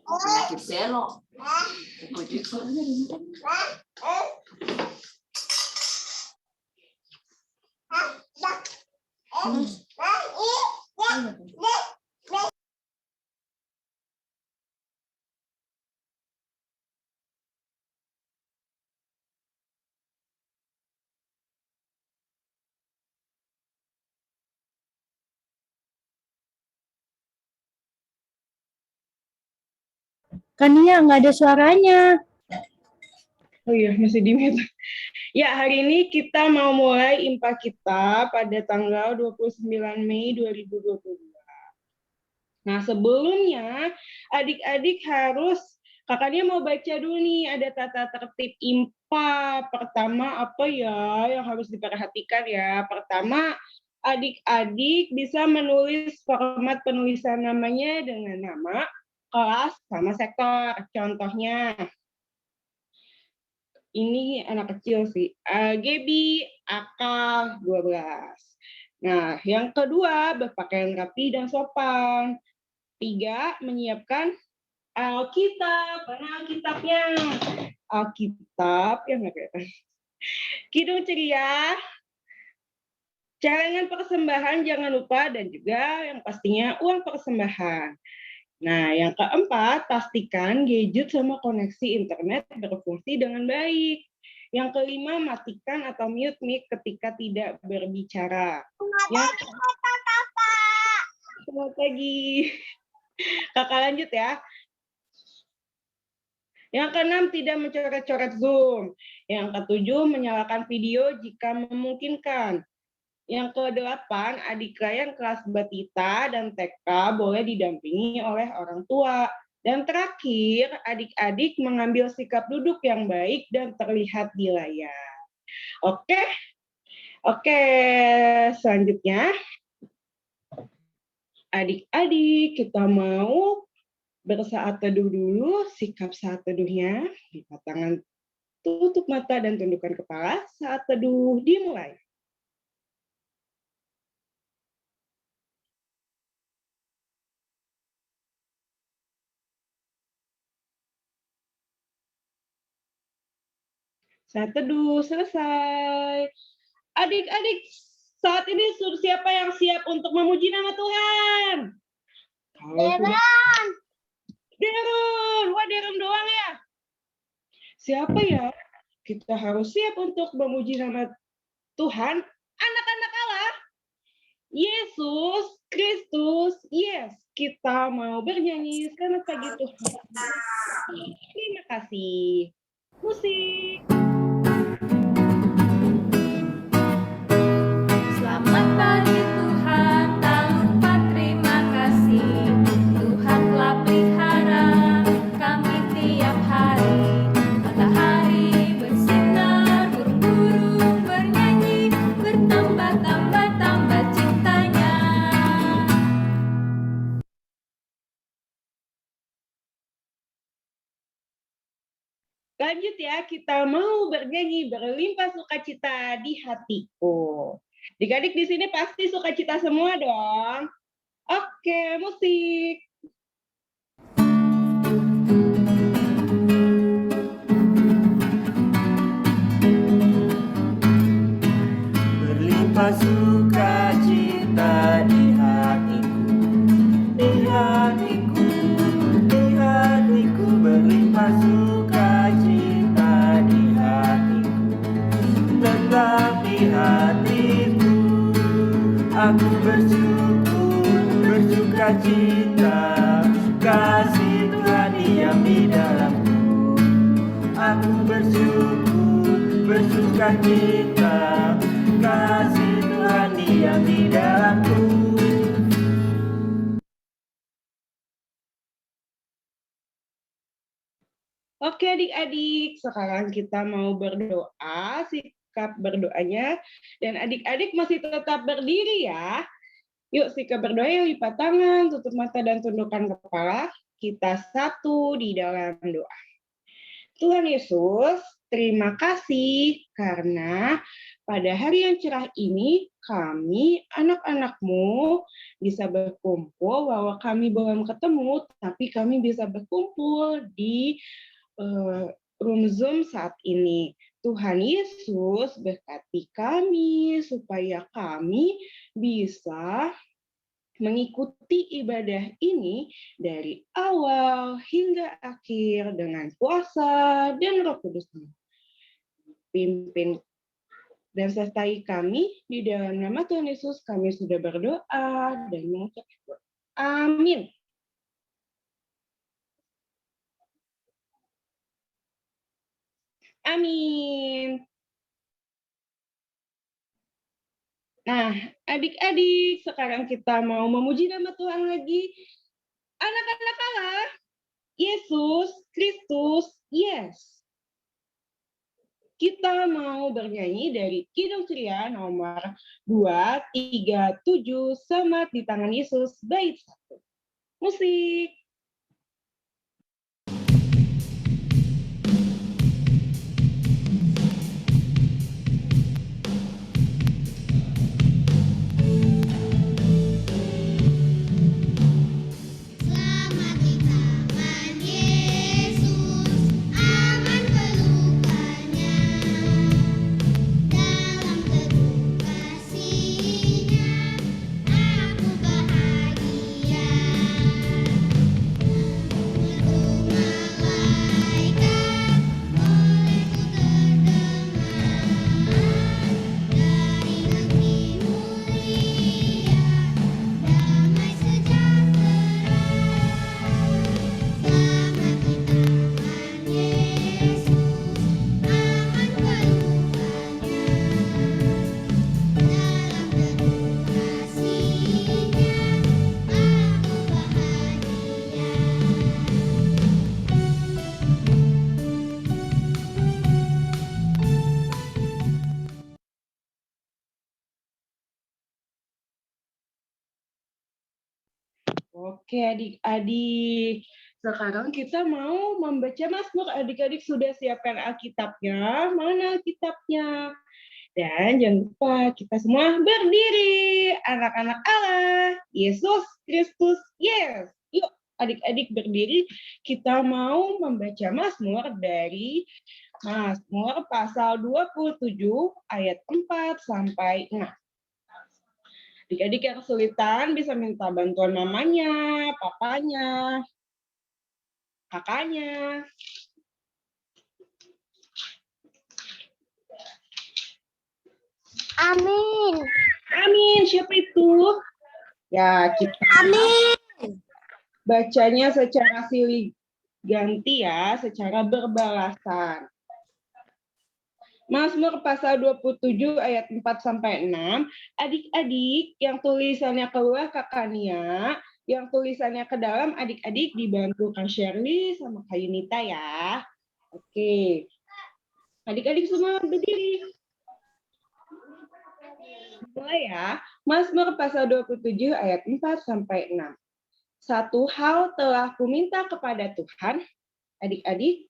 Penyakit selok. Kan Nia nggak ada suaranya. Oh iya, masih di mute. Ya, hari ini kita mau mulai IMPA kita pada tanggal 29 Mei 2022. Nah, sebelumnya adik-adik kakaknya mau baca dulu nih, ada tata tertib IMPA. Pertama apa ya yang harus diperhatikan ya? Pertama, adik-adik bisa menulis format penulisan namanya dengan nama, kelas, sama sektor. Contohnya, ini anak kecil sih, Gebi, Akal, 12. Nah, yang kedua, berpakaian rapi dan sopan. 3, menyiapkan Alkitab. Mana Alkitabnya? Alkitab, ya nggak kelihatan. Kidung ceria, celengan persembahan jangan lupa, dan juga yang pastinya uang persembahan. Nah, yang keempat, pastikan gadget sama koneksi internet berfungsi dengan baik. Yang kelima, matikan atau mute mic ketika tidak berbicara. Selamat pagi. Kakak lanjut ya. Yang keenam, tidak mencoret-coret Zoom. Yang ketujuh, menyalakan video jika memungkinkan. Yang kedelapan, adik kalian kelas batita dan TK boleh didampingi oleh orang tua. Dan terakhir, adik-adik mengambil sikap duduk yang baik dan terlihat di layar. Oke? Oke, selanjutnya. Adik-adik, kita mau bersaat teduh dulu. Sikap saat teduhnya, lipat tangan, tutup mata dan tundukkan kepala. Saat teduh dimulai. Saat teduh selesai. Adik-adik, saat ini siapa yang siap untuk memuji nama Tuhan? Darren. Wah, Darren doang ya? Siapa ya? Kita harus siap untuk memuji nama Tuhan. Anak-anak Allah. Yesus Kristus. Yes, kita mau bernyanyi selamat pagi Tuhan. Terima kasih. Musik. Selamat pagi Tuhan, tak lupa terima kasih. Tuhan telah pelihara kami tiap hari. Matahari bersinar, burung-burung bernyanyi, bertambah-tambah cintanya. Lanjut ya, kita mau bernyanyi berlimpah sukacita di hatiku. Adik-adik di sini pasti sukacita semua dong. Oke, musik. Berlimpah sukacita di hatiku, di hatiku, di hatiku. Berlimpah sukacita di hatiku, tetap di hatiku. Aku bersyukur, bersukacita, kasih Tuhan diam di dalamku. Aku bersyukur, bersukacita, kasih Tuhan diam di dalamku. Oke adik-adik, sekarang kita mau berdoa, sikap berdoanya. Dan adik-adik masih tetap berdiri ya. Yuk sikap berdoa, lipat tangan, tutup mata dan tundukkan kepala. Kita satu di dalam doa. Tuhan Yesus, terima kasih karena pada hari yang cerah ini, kami, anak-anakmu, bisa berkumpul, bahwa kami belum ketemu, tapi kami bisa berkumpul di room Zoom saat ini. Tuhan Yesus berkati kami, supaya kami bisa mengikuti ibadah ini dari awal hingga akhir dengan kuasa dan Roh Kudus. Pimpin dan sertai kami di dalam nama Tuhan Yesus. Kami sudah berdoa dan mengucap syukur. Amin. Amin. Nah, adik-adik, sekarang kita mau memuji nama Tuhan lagi. Anak-anak Allah, Yesus Kristus, yes. Kita mau bernyanyi dari Kidung Ceria nomor 237, Selamat di Tangan Yesus, bait 1. Musik. Selamat di tangan Yesus, aman pelukannya, dalam teduh kasih-Nya, aku bahagia. Oke adik-adik, sekarang kita mau membaca Mazmur. Adik-adik sudah siapkan Alkitabnya? Mana Alkitabnya? Dan jangan lupa kita semua berdiri. Anak-anak Allah, Yesus Kristus, yes. Yuk adik-adik berdiri, kita mau membaca Mazmur dari Mazmur pasal 27 ayat 4 sampai 6. Adik-adik yang kesulitan bisa minta bantuan mamanya, papanya, kakaknya. Amin. Amin. Siapa itu? Ya, kita bacanya secara silih ganti ya, secara berbalasan. Mazmur pasal 27 ayat 4 sampai 6. Adik-adik yang tulisannya keluar Kakak Nia, yang tulisannya ke dalam adik-adik dibantu Kak Shirley sama Kak Yunita ya. Oke. Adik-adik semua berdiri. Mulai ya. Mazmur pasal 27 ayat 4 sampai 6. Satu hal telah kuminta kepada Tuhan, adik-adik,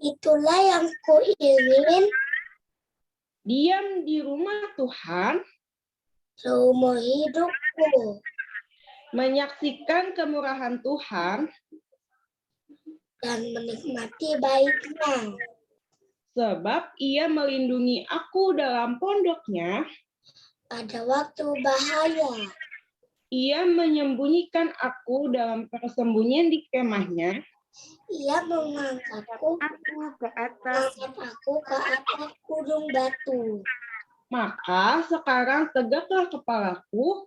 Itulah yang kuingin diam di rumah Tuhan, seumur hidupku, menyaksikan kemurahan Tuhan, dan menikmati baiknya. sebab Ia melindungi aku dalam pondoknya, Pada waktu bahaya, Ia menyembunyikan aku dalam persembunyian di kemahnya. Ia mengangkatku ke atas, ke atas gunung batu. Maka sekarang tegaklah kepalaku,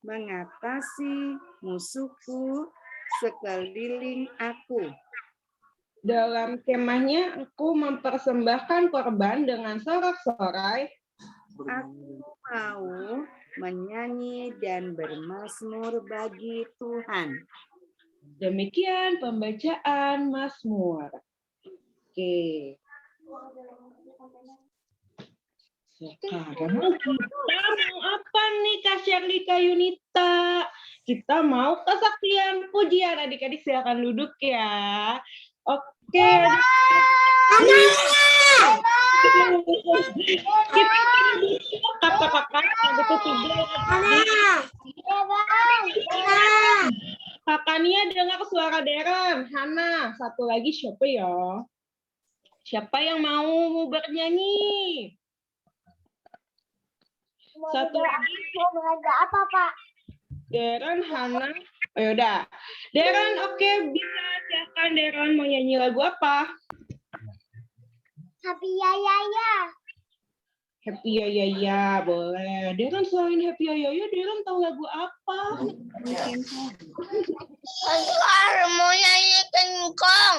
mengatasi musuhku sekeliling aku. dalam kemahnya aku mempersembahkan korban dengan sorak-sorai. Aku mau menyanyi dan bermazmur bagi Tuhan. Demikian pembacaan Mazmur. Oke. Sekarang kita mau apa nih Kak Shirley, Kak Yunita? Kita mau kesaktian pujian. Adik-adik silakan duduk ya. Oke. Kita kakak-kakak yang betul tiga. Kakak Nia dengar suara Deren. Hana, satu lagi siapa ya? Siapa yang mau bernyanyi? Satu lagi. Mau belajar apa, Pak? Deren, Hana. Oh, yaudah. Deren, oke. Bisa silakan Deren mau nyanyi lagu apa? Happy ya ya ya. Happy ya ya ya, boleh. Deren selain Happy ya ya ya, Deren tahu lagu apa? Oscar mau nyanyi King Kong.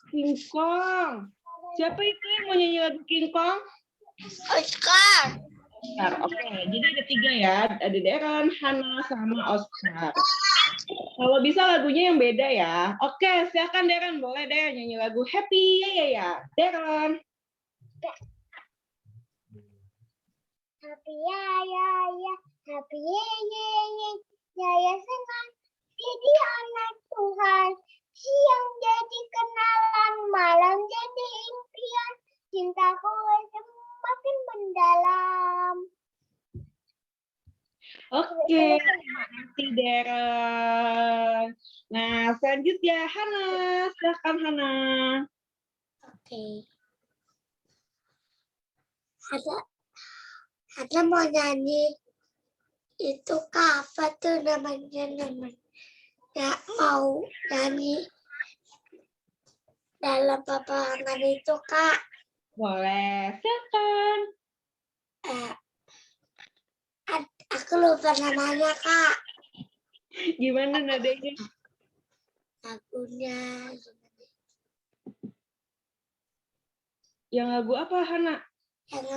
King Kong. Siapa itu yang mau nyanyi lagu King Kong? Oscar. Oscar, oke. Jadi ada tiga ya. Ada Deren, Hana, sama Oscar. Kalau bisa lagunya yang beda ya. Oke, silakan Deren. Boleh Deren nyanyi lagu Happy ya ya ya. Deren. Happy ya ya ya. Happy ye ye ye. Saya senang jadi anak Tuhan. Siang jadi kenalan, malam jadi impian. Cintaku semakin mendalam. Oke, terima kasih Deren. Nah, selanjutnya Hana. Silakan Hana. Oke. Ada mau nyanyi itu Kak, apa tuh namanya nggak mau nyanyi dalam peperangan itu Kak. Boleh, silakan. Aku lupa namanya Kak. Gimana nadanya? Lagunya Yang lagu apa Hana? yang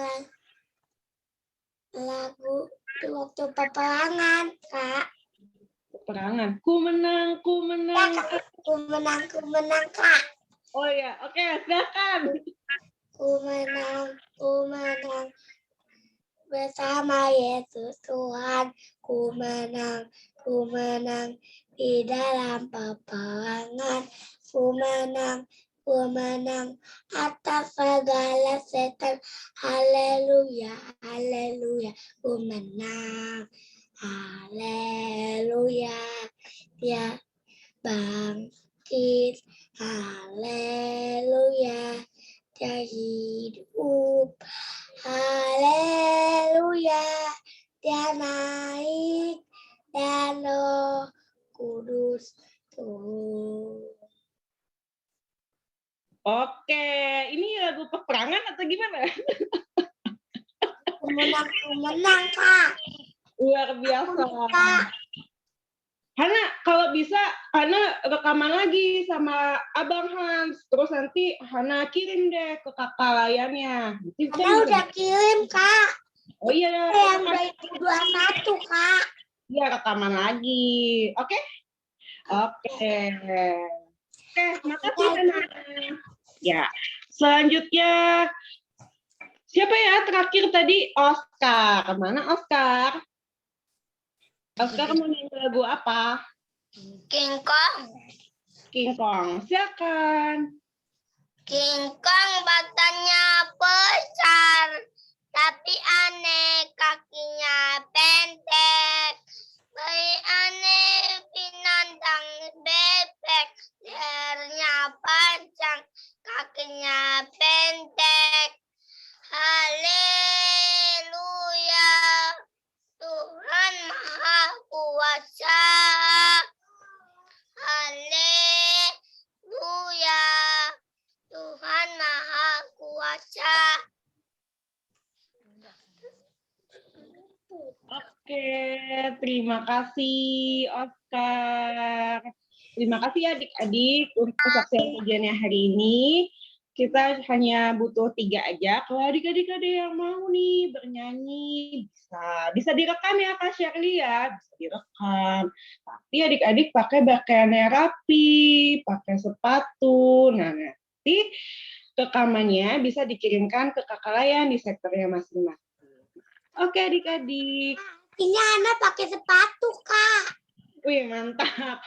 lagu itu waktu peperangan Kak. Peperangan. Ku menang, ku Ya, menang. Kak. Ku menang Kak. Oh ya, oke, silakan. Ku menang bersama Yesus Tuhan. Ku menang di dalam peperangan. Ku menang atas segala setan. Haleluya, haleluya. Ku menang, haleluya. Dia bangkit, haleluya. Dia hidup, haleluya. Dia naik dan Roh Kudus turun. Oke, ini lagu peperangan atau gimana? Ku menang Kak. Luar biasa. Kak. Hana, kalau bisa Hana rekaman lagi sama Abang Hans. Terus nanti Hana kirim deh ke kakak layarnya. Nanti kita Karena bisa- udah kirim Kak. Oh iya, Yang 2021 Kak. iya rekaman lagi. Oke? Oke. Oke, makasih Hana. Ya, selanjutnya siapa ya terakhir tadi? Oscar. Mana Oscar? Oscar mau nyanyi lagu apa? King Kong. King Kong. Silakan. King Kong badannya besar, tapi aneh kakinya pendek. Bayi aneh binatang bebek, lehernya panjang, kakinya pendek. Haleluya, Tuhan Maha Kuasa. Haleluya, Tuhan Maha Kuasa. Oke, terima kasih Oscar. Terima kasih adik-adik untuk kesaksian kajiannya hari ini. Kita hanya butuh 3 aja. Kalau adik-adik ada yang mau nih bernyanyi, bisa direkam ya Kak Shirley ya, bisa direkam. Tapi adik-adik pakai pakaiannya rapi, pakai sepatu. Nah, nanti rekamannya bisa dikirimkan ke kakak layan di sektornya masing-masing. Oke adik-adik. Ini anak pakai sepatu, Kak. Wih, mantap.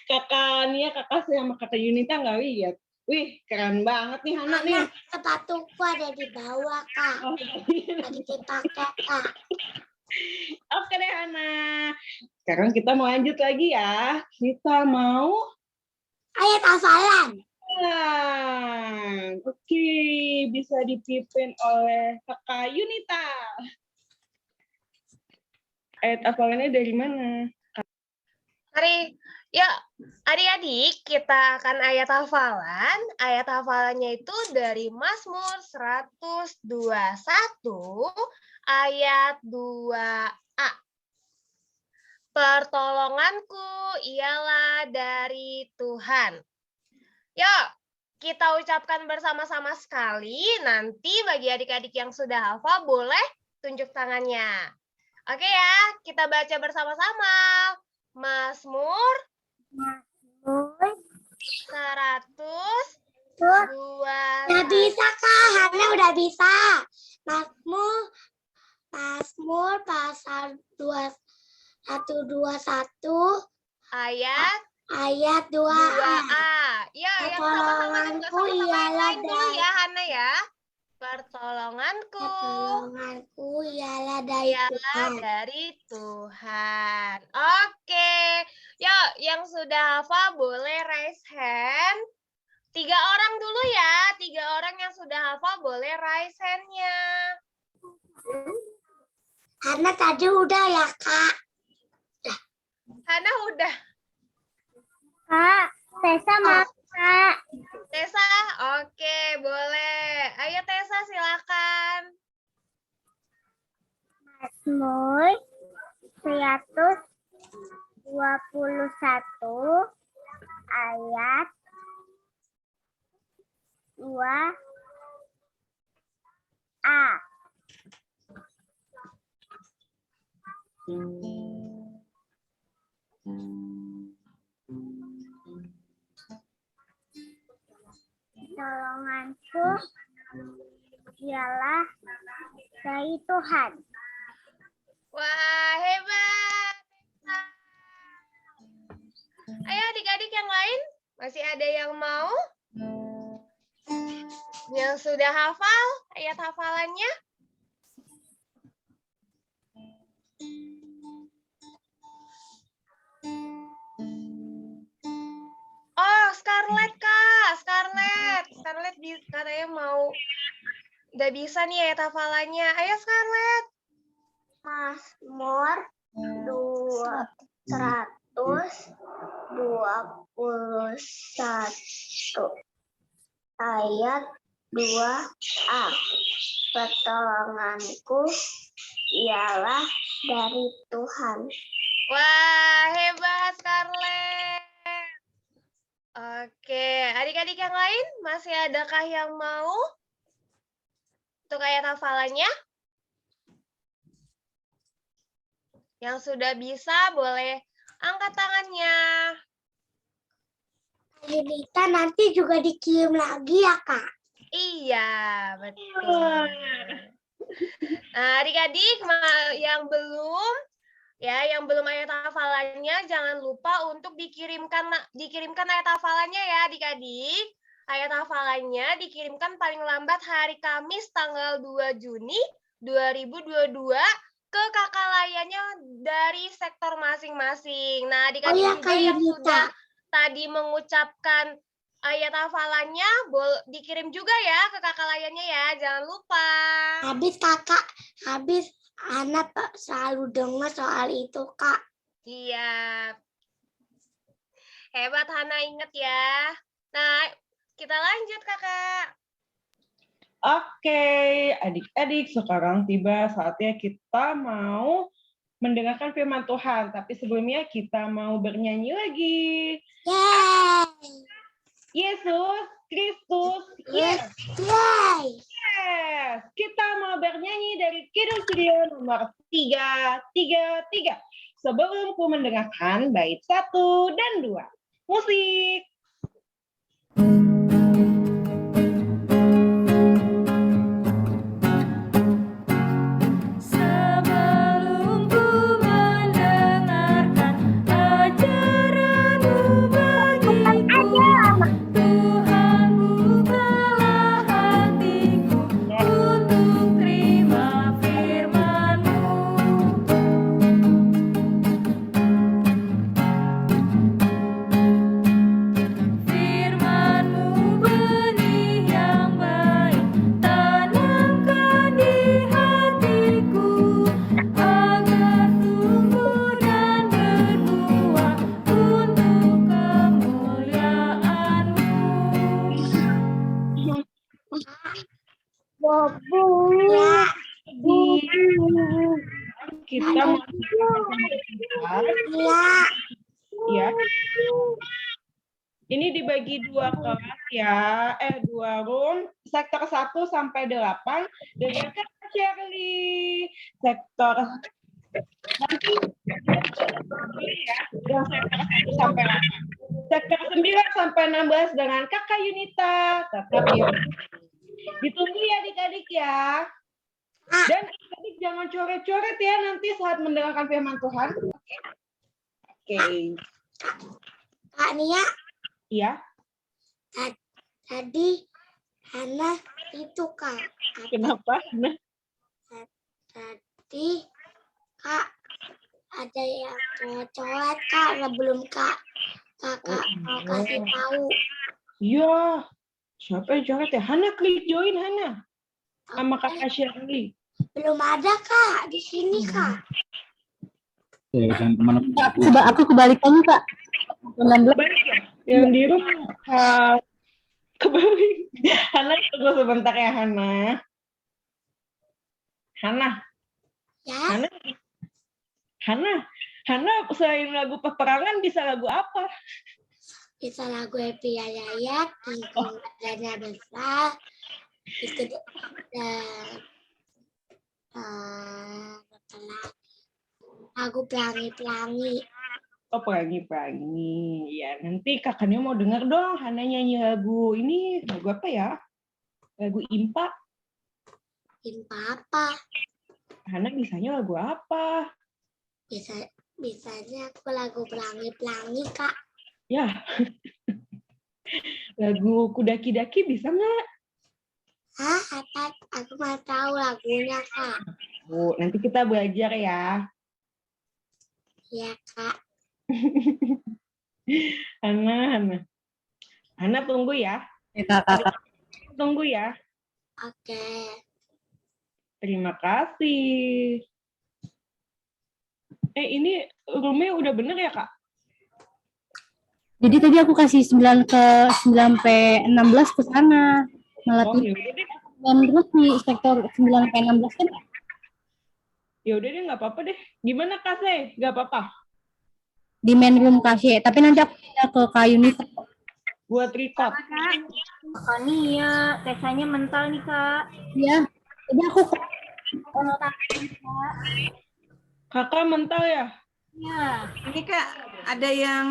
Kakak Nia, kakak sama kakak Yunita nggak lihat. Wih, keren banget nih Hana nih. Sepatuku ada di bawah, Kak. Lagi dipakai, Kak. Oke deh Hana. Sekarang kita mau lanjut lagi ya. Kita mau Ayat hafalan. Oke, bisa dipimpin oleh Kakak Yunita. Ayat hafalannya dari mana? Mari, yuk adik-adik kita akan ayat hafalan. Ayat hafalannya itu dari Mazmur 121 ayat 2a. Pertolonganku ialah dari Tuhan. Yuk, kita ucapkan bersama-sama sekali. Nanti bagi adik-adik yang sudah hafal boleh tunjuk tangannya. Oke ya, kita baca bersama-sama. Mazmur 122. Udah bisa, Kak. Hana udah bisa. Mazmur pasal 121 Ayat ayat 2a. 2a. Ya, yang sama-sama juga Pertolonganku sama-sama yang ialah lain dulu ya, Hana ya. Pertolonganku ialah dari Tuhan. Dari Tuhan. Oke. Yuk, yang sudah hafal boleh raise hand. 3 orang dulu ya. 3 orang yang sudah hafal boleh raise hand-nya. Hana tadi udah ya, Kak. Hana udah. Kak, Tessa mau, Kak. Tessa, oke, boleh. Ayo Tessa, silakan. Mazmur 121 ayat 2a. Pertolonganku ialah dari Tuhan. Wah, hebat. Ayo adik-adik yang lain, masih ada yang mau? Yang sudah hafal ayat hafalannya? Oh, Scarlett, Kak. Scarlett katanya mau. Udah bisa nih ayat hafalannya. Ayo, Scarlett. Mazmur 121 ayat 2a. Pertolonganku ialah dari Tuhan. Wah, hebat, Scarlett. Oke, adik-adik yang lain, masih adakah yang mau untuk ayat hafalannya? Yang sudah bisa boleh angkat tangannya. Yunita nanti juga dikirim lagi ya, Kak? Iya, betul. Nah, adik-adik yang belum ayat hafalannya jangan lupa untuk dikirimkan ayat hafalannya ya, adik-adik. Ayat hafalannya dikirimkan paling lambat hari Kamis tanggal 2 Juni 2022 ke kakak layannya dari sektor masing-masing. Nah, adik-adik juga yang sudah tadi mengucapkan ayat hafalannya dikirim juga ya ke kakak layannya ya, jangan lupa. Habis anak selalu dengar soal itu, Kak. Iya. Hebat Hana, inget ya. Nah, kita lanjut, Kakak. Oke, adik-adik, sekarang tiba saatnya kita mau mendengarkan firman Tuhan. Tapi sebelumnya kita mau bernyanyi lagi. Yeay! Yesus Kristus. Yeay! Yes, kita mau bernyanyi dari Kidung Studio nomor 333. Sebelum ku mendengarkan bait 1 dan 2. Musik. Sebelum ku mendengarkan ajaran-Mu bagiku, Tuhan Iya. Ya. Ini dibagi 2 kelas ya, 2 room, sektor 1 sampai 8, dengarkan Shirley. Sektor nanti ya, yang sektor 1 sampai 8. Sektor 9 sampai 16 dengan Kakak Yunita, tetap ya. Ditunggu ya adik-adik ya. Dan adik-adik jangan coret-coret ya nanti saat mendengarkan firman Tuhan. Oke. Kak Nia, Iya. tadi Hana itu Kak. Kenapa? Nah, Tadi Kak ada yang coret Kak, belum Kakak mau kasih tahu. iya. Siapa yang coret ya? Hana klik join Hana. Sama Kakak Shirley. Belum ada Kak di sini Kak. Aku kebalikannya, Kak. 16. Balik ya? Yang di rumah. Kebalik. Hana tunggu sebentar ya Hana. Hana. Ya, Hana selain lagu peperangan bisa lagu apa? bisa lagu Happy Yayat, Tingkong Badannya Besar, itu apa lagi? Lagu Pelangi-Pelangi. Oh, pelangi-pelangi. Ya, nanti kakaknya mau denger dong Hana nyanyi lagu ini. Lagu apa ya? Lagu Impa. Apa? Hana bisanya lagu apa? Bisanya aku lagu Pelangi-Pelangi Kak. Ya. Lagu Kudaki-daki bisa nggak? Hah? Aku mau tahu lagunya Kak. Bu, nanti kita belajar ya. Iya Kak. Hana tunggu ya. Kakak. Tunggu ya. Oke. Terima kasih. Ini roomnya udah bener ya, Kak? Jadi tadi aku kasih 9 sampai 16 ke sana. Malah Oh, ya udah deh. terus di sektor 9 sampai 16 kan. Ya udah deh, nggak apa-apa deh. Gimana Kak Se? Nggak apa-apa. Di main room kasih, tapi nanti aku pindah ke kayu nih. Buat record. Kak Nia, tesanya mental nih Kak. Ya, jadi aku Kakak mental ya? Ya. Ini Kak, ada yang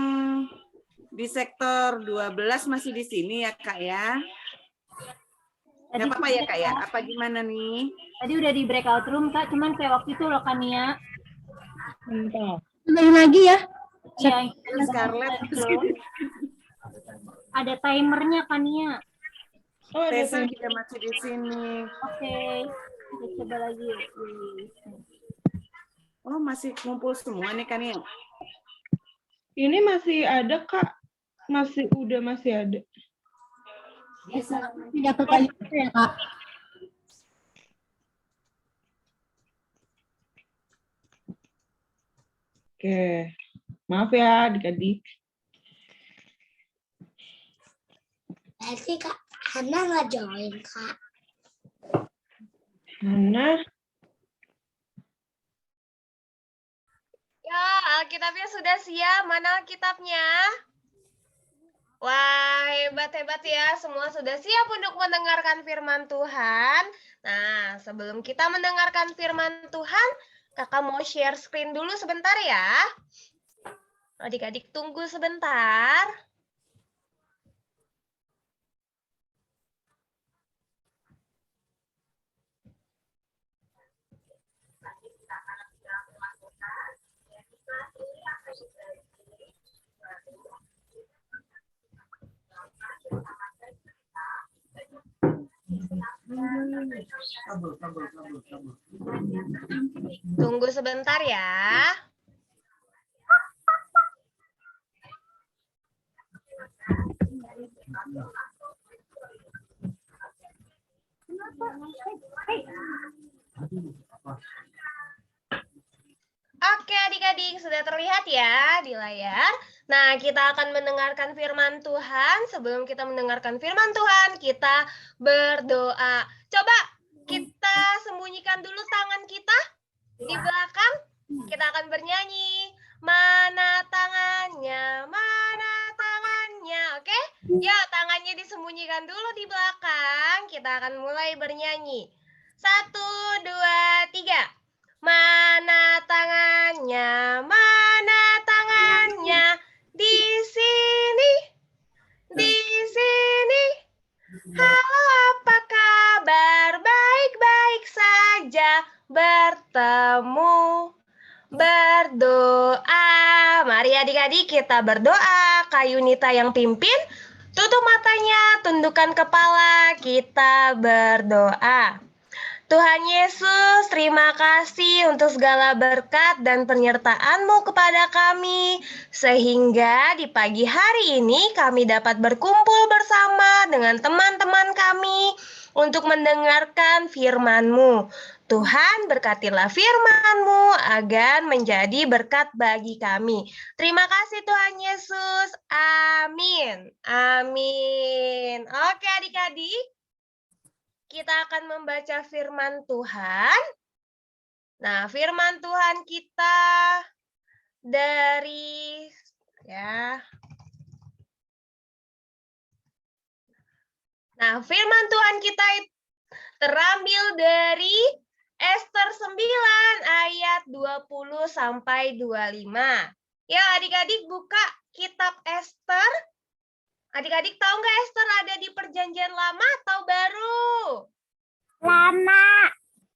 di sektor 12 masih di sini ya Kak ya? Nggak apa-apa ya Kak ya? Apa gimana nih? Tadi udah di breakout room Kak, cuman kayak waktu itu loh Kak Nia. Mental. main lagi ya. Iya, Scarlett. ada timernya Kak Nia. Oh, ada Tessa sih. juga masih di sini. Oke, kita coba lagi. Oh, masih kumpul semua nih kan ya? Ini masih ada, Kak. Masih ada. Pindah ke kayu ya, Kak. Oke. Maaf ya, adik-adik. Berarti Kak Hana nggak join Kak. Hana. Ya, Alkitabnya sudah siap. Mana Alkitabnya? Wah, hebat-hebat ya. Semua sudah siap untuk mendengarkan firman Tuhan. Nah, sebelum kita mendengarkan firman Tuhan, Kakak mau share screen dulu sebentar ya. Adik-adik tunggu sebentar. Tunggu sebentar ya. Oke adik-adik, sudah terlihat ya di layar. Nah, kita akan mendengarkan firman Tuhan. Sebelum kita mendengarkan firman Tuhan, kita berdoa. Coba kita sembunyikan dulu tangan kita di belakang. Kita akan bernyanyi. Mana tangannya, mana tangannya. Oke? Ya, tangannya disembunyikan dulu di belakang. Kita akan mulai bernyanyi. 1, 2, 3. Mana tangannya, mana tangannya. Di sini, di sini. Halo, apa kabar? Baik-baik saja. Bertemu, berdoa. Mari adik-adik kita berdoa. Kak Yunita yang pimpin. Tutup matanya, tundukkan kepala. Kita berdoa. Tuhan Yesus, terima kasih untuk segala berkat dan penyertaan-Mu kepada kami. Sehingga di pagi hari ini kami dapat berkumpul bersama dengan teman-teman kami untuk mendengarkan firman-Mu. Tuhan berkatilah firman-Mu agar menjadi berkat bagi kami. Terima kasih Tuhan Yesus. Amin. Amin. Oke adik-adik, kita akan membaca firman Tuhan. Nah, firman Tuhan kita dari Nah, firman Tuhan kita terambil dari Ester 9 ayat 20 sampai 25. Ya, adik-adik buka kitab Ester. Adik-adik tahu nggak Ester ada di perjanjian lama atau baru? Lama.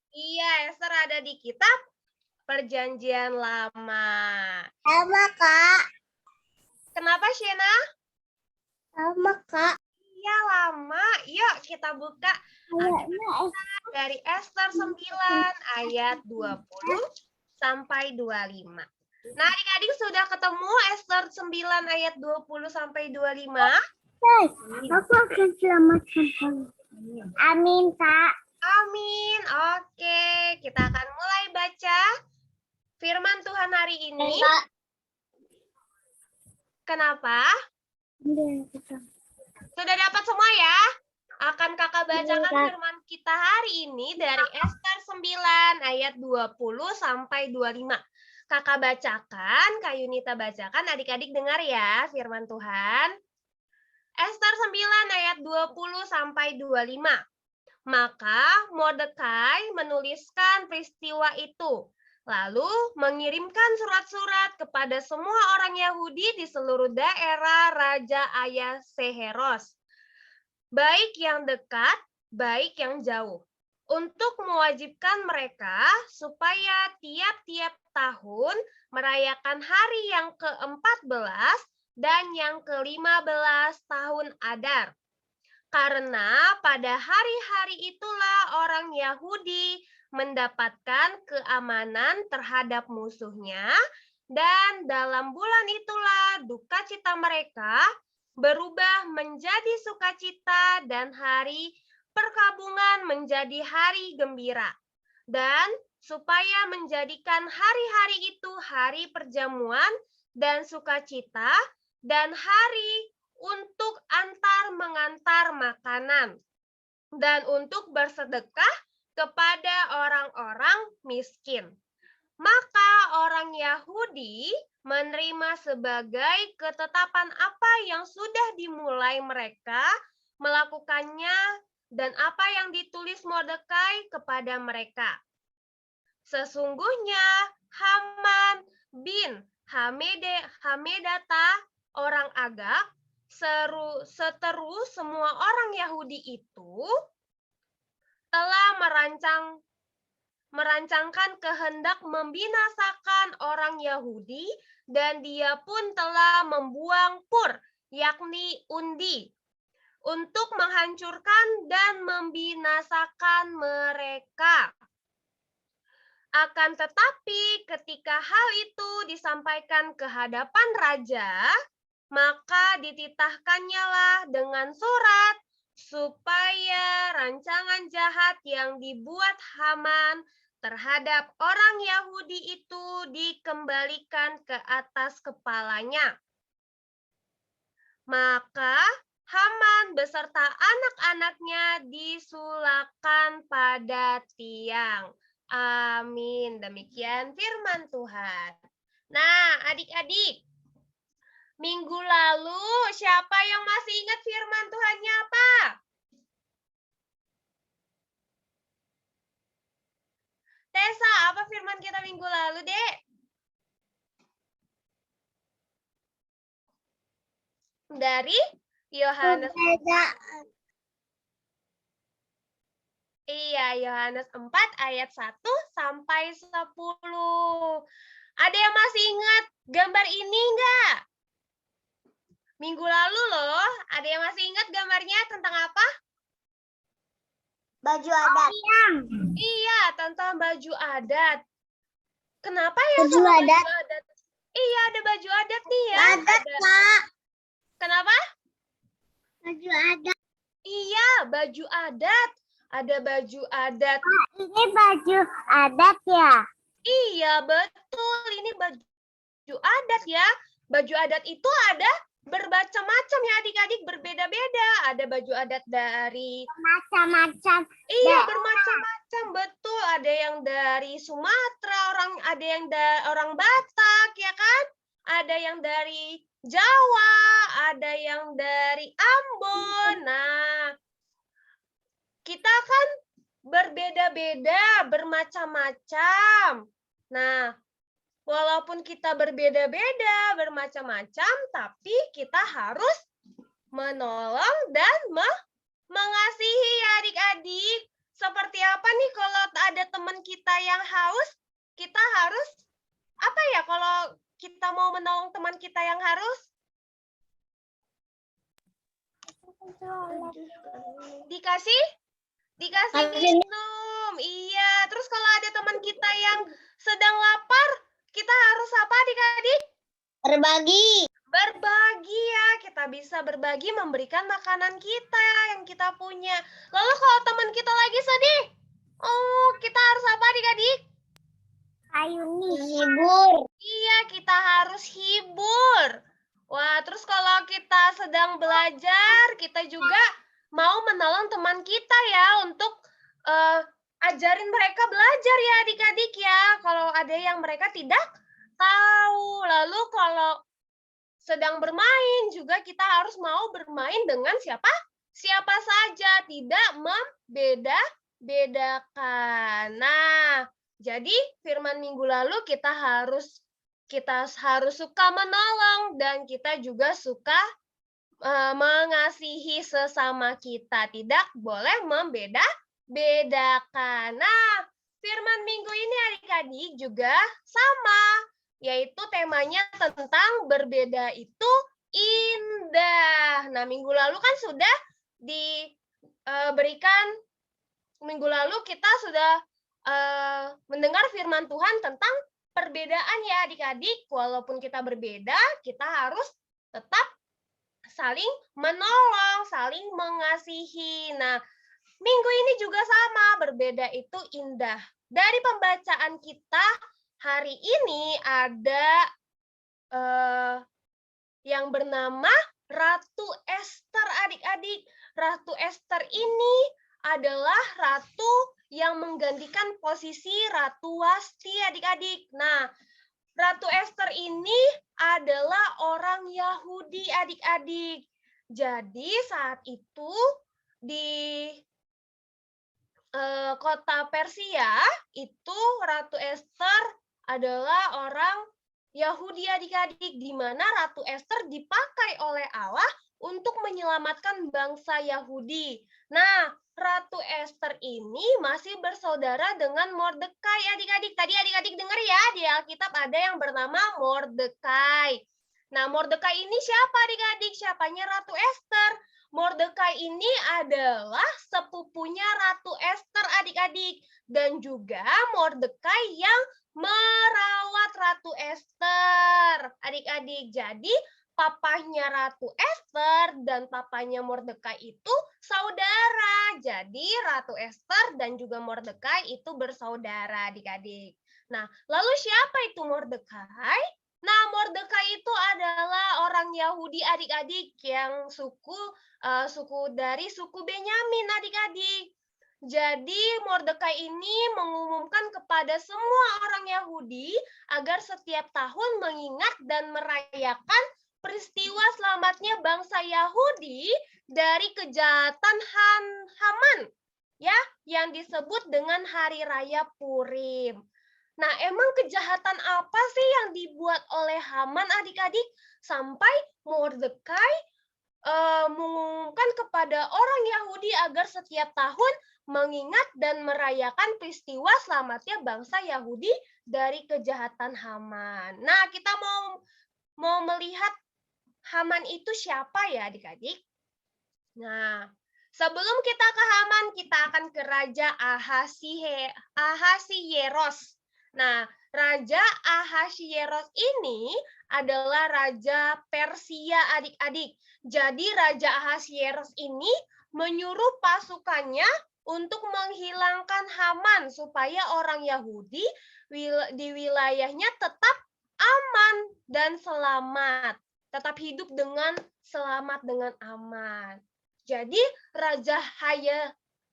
Iya, Ester ada di kitab perjanjian lama. Lama, Kak. Kenapa, Shena? Lama, Kak. Iya, lama. Yuk, kita buka dari Ester 9 ayat 20 sampai 25. Nah, adik-adik sudah ketemu Ester 9 ayat 20 sampai 25? Aku akan selamatkan. Amin, Kak. Amin. Oke, kita akan mulai baca firman Tuhan hari ini. Kenapa? Sudah dapat semua ya? Akan kakak bacakan firman kita hari ini dari Ester 9 ayat 20 sampai 25. Kakak bacakan, Kak Yunita bacakan, adik-adik dengar ya firman Tuhan. Ester 9 ayat 20 sampai 25. Maka Mordekai menuliskan peristiwa itu, lalu mengirimkan surat-surat kepada semua orang Yahudi di seluruh daerah Raja Ahasuerus, baik yang dekat, baik yang jauh, untuk mewajibkan mereka supaya tiap-tiap tahun merayakan hari yang ke-14 dan yang ke-15 tahun Adar. Karena pada hari-hari itulah orang Yahudi mendapatkan keamanan terhadap musuhnya, dan dalam bulan itulah duka cita mereka berubah menjadi sukacita dan hari perkabungan menjadi hari gembira. Dan supaya menjadikan hari-hari itu hari perjamuan dan sukacita dan hari untuk antar-mengantar makanan dan untuk bersedekah kepada orang-orang miskin. Maka orang Yahudi menerima sebagai ketetapan apa yang sudah dimulai mereka melakukannya dan apa yang ditulis Mordekai kepada mereka. Sesungguhnya Haman bin Hamedata orang Agag seteru semua orang Yahudi itu telah merancangkan kehendak membinasakan orang Yahudi, dan dia pun telah membuang Pur, yakni undi, untuk menghancurkan dan membinasakan mereka. Akan tetapi ketika hal itu disampaikan ke hadapan raja, maka dititahkannya lah dengan surat supaya rancangan jahat yang dibuat Haman terhadap orang Yahudi itu dikembalikan ke atas kepalanya. Maka Haman beserta anak-anaknya disulapkan pada tiang. Amin. Demikian firman Tuhan. Nah, adik-adik, minggu lalu siapa yang masih ingat firman Tuhannya apa? Tessa, apa firman kita minggu lalu, Dek? Dari Yohanes. Iya, Yohanes 4 ayat 1 sampai 10. Ada yang masih ingat gambar ini enggak? Minggu lalu loh, ada yang masih ingat gambarnya tentang apa? Baju adat. Iya, tentang baju adat. Kenapa ya Baju sama adat? baju adat? Iya, ada baju adat nih ya. Adat, Ada- Kak. Kenapa? Baju adat. Iya, baju adat. Ada baju adat. Ini baju adat ya? Iya, betul. Ini baju adat ya. Baju adat itu ada bermacam-macam ya adik-adik, berbeda-beda. Ada baju adat dari Macam-macam. iya, Ya. bermacam-macam, betul. Ada yang dari Sumatera, ada yang orang Batak, ya kan? Ada yang dari Jawa, ada yang dari Ambon. Nah, kita kan berbeda-beda, bermacam-macam. Nah, walaupun kita berbeda-beda, bermacam-macam, tapi kita harus menolong dan mengasihi ya adik-adik. Seperti apa nih kalau ada teman kita yang haus, kita harus apa ya kalau kita mau menolong teman kita yang harus? Dikasih minum. Iya, terus kalau ada teman kita yang sedang lapar, kita harus apa adik-adik? Berbagi ya, kita bisa berbagi memberikan makanan kita yang kita punya. Lalu kalau teman kita lagi sedih, kita harus apa adik-adik? Hibur. Iya, kita harus hibur. Wah, terus kalau kita sedang belajar, kita juga mau menolong teman kita ya untuk ajarin mereka belajar ya adik-adik ya. Kalau ada yang mereka tidak tahu. Lalu kalau sedang bermain juga kita harus mau bermain dengan siapa saja, tidak membeda-bedakan. Nah, jadi firman minggu lalu kita harus suka menolong dan kita juga suka mengasihi sesama kita, tidak boleh membeda-bedakan. Nah, firman minggu ini adik-adik juga sama, yaitu temanya tentang berbeda itu indah. Nah, minggu lalu kan sudah diberikan, minggu lalu kita sudah mendengar firman Tuhan tentang perbedaan ya adik-adik. Walaupun kita berbeda, kita harus tetap saling menolong, saling mengasihi. Nah, minggu ini juga sama, berbeda itu indah. Dari pembacaan kita hari ini ada yang bernama Ratu Ester adik-adik. Ratu Ester ini adalah ratu yang menggantikan posisi Ratu Wasti adik-adik. Nah, Ratu Ester ini adalah orang Yahudi adik-adik. Jadi saat itu di kota Persia itu Ratu Ester adalah orang Yahudi adik-adik, di mana Ratu Ester dipakai oleh Allah untuk menyelamatkan bangsa Yahudi. Nah, Ratu Ester ini masih bersaudara dengan Mordekai adik-adik. Tadi adik-adik dengar ya, di Alkitab ada yang bernama Mordekai. Nah, Mordekai ini siapa adik-adik? Siapanya Ratu Ester? Mordekai ini adalah sepupunya Ratu Ester adik-adik. Dan juga Mordekai yang merawat Ratu Ester adik-adik. Jadi papahnya Ratu Ester dan papanya Mordekai itu saudara. Jadi Ratu Ester dan juga Mordekai itu bersaudara adik-adik. Nah, lalu siapa itu Mordekai? Nah, Mordekai itu adalah orang Yahudi adik-adik yang suku dari suku Benyamin adik-adik. Jadi Mordekai ini mengumumkan kepada semua orang Yahudi agar setiap tahun mengingat dan merayakan peristiwa selamatnya bangsa Yahudi dari kejahatan Haman, ya, yang disebut dengan Hari Raya Purim. Nah, emang kejahatan apa sih yang dibuat oleh Haman, adik-adik, sampai Mordekai mengumumkan kepada orang Yahudi agar setiap tahun mengingat dan merayakan peristiwa selamatnya bangsa Yahudi dari kejahatan Haman. Nah, kita mau melihat Haman itu siapa ya, adik-adik? Nah, sebelum kita ke Haman, kita akan ke Raja Ahasieros. Nah, Raja Ahasieros ini adalah Raja Persia, adik-adik. Jadi Raja Ahasieros ini menyuruh pasukannya untuk menghilangkan Haman supaya orang Yahudi di wilayahnya tetap aman dan selamat. Tetap hidup dengan selamat dengan aman. Jadi Raja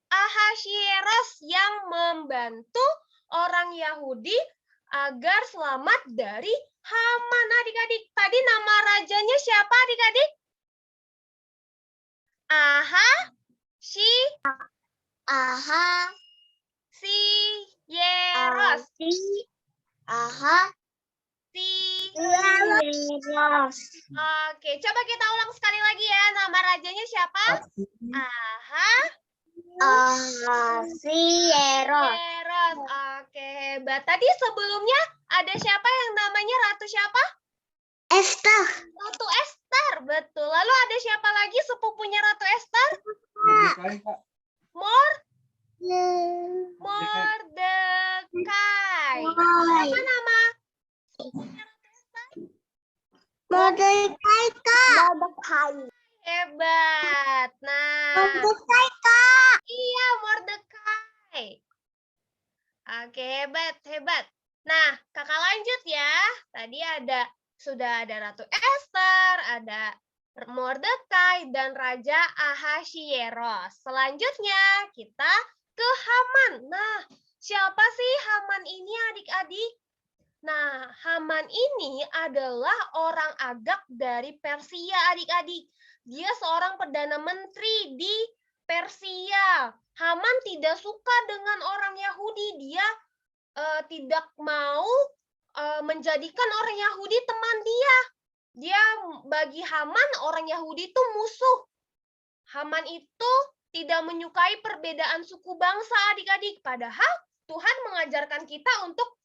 Ahasieros yang membantu orang Yahudi agar selamat dari Haman, adik-adik. Tadi nama rajanya siapa, adik-adik? Ahasieros. Oke, coba kita ulang sekali lagi ya. Nama rajanya siapa? Ahasieros. Oke, hebat. Tadi sebelumnya ada siapa yang namanya Ratu siapa? Esther. Ratu Esther, betul. Lalu ada siapa lagi sepupunya Ratu Esther? Mordekai. Apa nama? Mordekai, Kak. Hebat. Nah, Mordekai, Kak. iya, Mordekai. Oke, hebat. Nah, kakak lanjut ya. Tadi sudah ada Ratu Esther, ada Mordekai, dan Raja Ahasieros. Selanjutnya, kita ke Haman. Nah, siapa sih Haman ini, adik-adik? Nah, Haman ini adalah orang Agag dari Persia, adik-adik. Dia seorang perdana menteri di Persia. Haman tidak suka dengan orang Yahudi. Dia tidak mau menjadikan orang Yahudi teman dia. Bagi Haman, orang Yahudi itu musuh. Haman itu tidak menyukai perbedaan suku bangsa, adik-adik. Padahal Tuhan mengajarkan kita untuk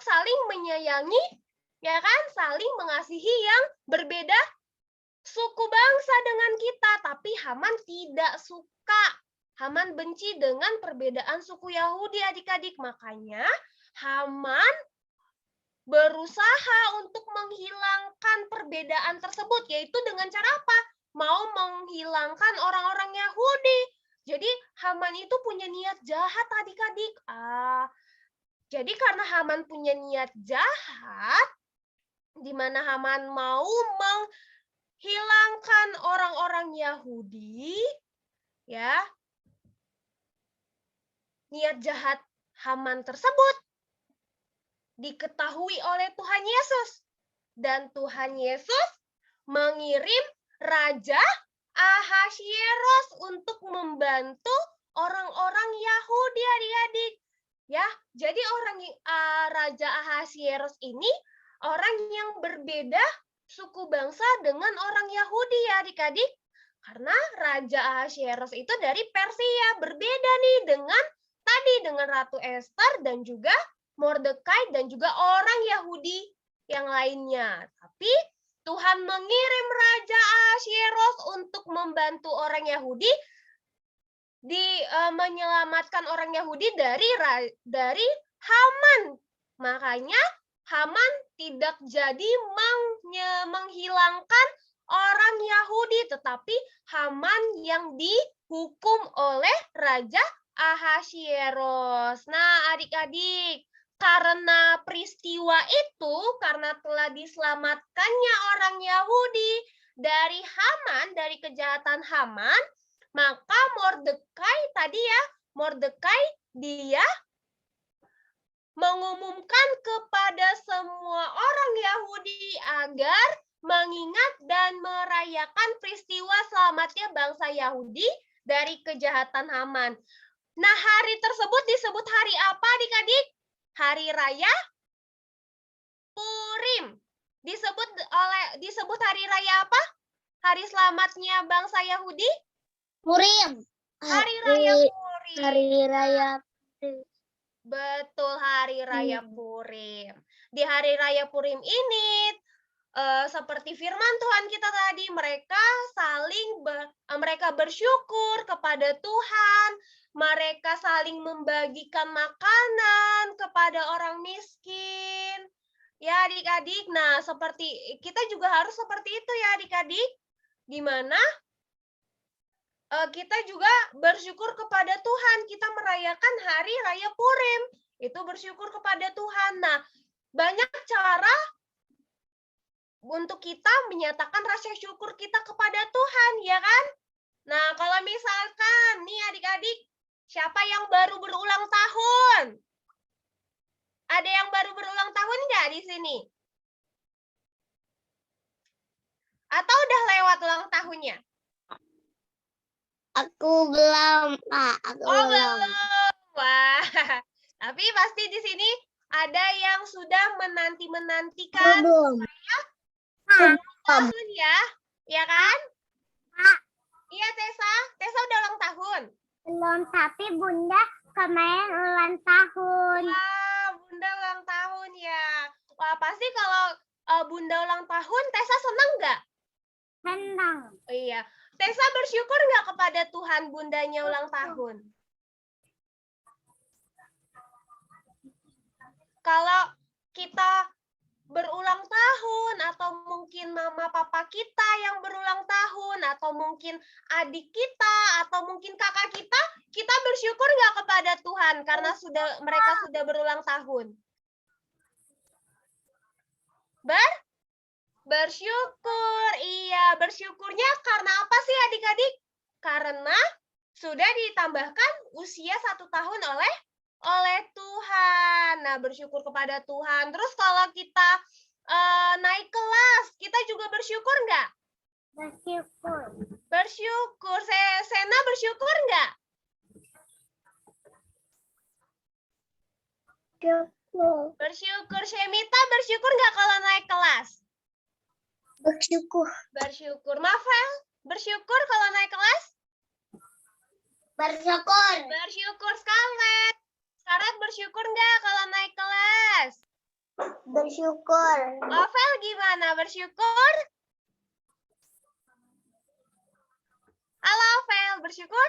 saling menyayangi, ya kan? Saling mengasihi yang berbeda suku bangsa dengan kita. Tapi Haman tidak suka. Haman benci dengan perbedaan suku Yahudi, adik-adik. Makanya Haman berusaha untuk menghilangkan perbedaan tersebut, yaitu dengan cara apa? Mau menghilangkan orang-orang Yahudi. Jadi Haman itu punya niat jahat, adik-adik. Jadi karena Haman punya niat jahat, di mana Haman mau menghilangkan orang-orang Yahudi, ya, niat jahat Haman tersebut diketahui oleh Tuhan Yesus. Dan Tuhan Yesus mengirim Raja Ahasieros untuk membantu orang-orang Yahudi, adik-adik. Ya, jadi Raja Ahasieros ini orang yang berbeda suku bangsa dengan orang Yahudi, ya, adik-adik. Karena Raja Ahasieros itu dari Persia, berbeda nih dengan Ratu Esther dan juga Mordekai dan juga orang Yahudi yang lainnya. Tapi Tuhan mengirim Raja Ahasieros untuk membantu orang Yahudi menyelamatkan orang Yahudi dari Haman. Makanya Haman tidak jadi menghilangkan orang Yahudi, tetapi Haman yang dihukum oleh Raja Ahasieros. Nah, adik-adik, karena peristiwa itu, karena telah diselamatkannya orang Yahudi dari Haman, dari kejahatan Haman, Maka Mordekai tadi ya, Mordekai dia mengumumkan kepada semua orang Yahudi agar mengingat dan merayakan peristiwa selamatnya bangsa Yahudi dari kejahatan Haman. Nah, hari tersebut disebut hari apa, adik-adik? Hari Raya Purim. Disebut hari raya apa? Hari selamatnya bangsa Yahudi? Purim. Hari Raya Purim. Hari Raya. Betul, hari Raya Purim. Di hari Raya Purim ini, seperti firman Tuhan kita tadi, mereka bersyukur kepada Tuhan, mereka saling membagikan makanan kepada orang miskin. Ya, adik-adik. Nah, seperti kita juga harus seperti itu ya, adik-adik. Di mana kita juga bersyukur kepada Tuhan. Kita merayakan hari Raya Purim. Itu bersyukur kepada Tuhan. Nah, banyak cara untuk kita menyatakan rasa syukur kita kepada Tuhan, ya kan? Nah, kalau misalkan nih adik-adik, siapa yang baru berulang tahun? Ada yang baru berulang tahun nggak di sini? Atau udah lewat ulang tahunnya? Aku belum, Pak. Aku Oh, belum. belum. Wah, tapi pasti di sini ada yang sudah menanti-menantikan Belum. tahun ya, ya kan? Iya, Tessa. Tessa udah ulang tahun. Belum, tapi Bunda kemarin ulang tahun. Wah, Bunda ulang tahun ya. Wah, pasti kalau Bunda ulang tahun, Tessa senang nggak? Senang. Oh, iya. Tessa bersyukur nggak kepada Tuhan Bundanya ulang tahun? Kalau kita berulang tahun, atau mungkin mama papa kita yang berulang tahun, atau mungkin adik kita, atau mungkin kakak kita bersyukur nggak kepada Tuhan karena mereka sudah berulang tahun? Bersyukur. Iya, bersyukurnya karena apa sih adik-adik? Karena sudah ditambahkan usia 1 tahun oleh Tuhan. Nah, bersyukur kepada Tuhan. Terus kalau kita naik kelas, kita juga bersyukur nggak? Bersyukur. Bersyukur. Sena bersyukur nggak? Bersyukur. Bersyukur. Shemita bersyukur nggak kalau naik kelas? Bersyukur. Bersyukur. Mafel bersyukur kalau naik kelas? Bersyukur. Bersyukur. Scarlett. Scarlett bersyukur nggak kalau naik kelas? Bersyukur. Ovel gimana? Bersyukur? Halo Ovel, bersyukur?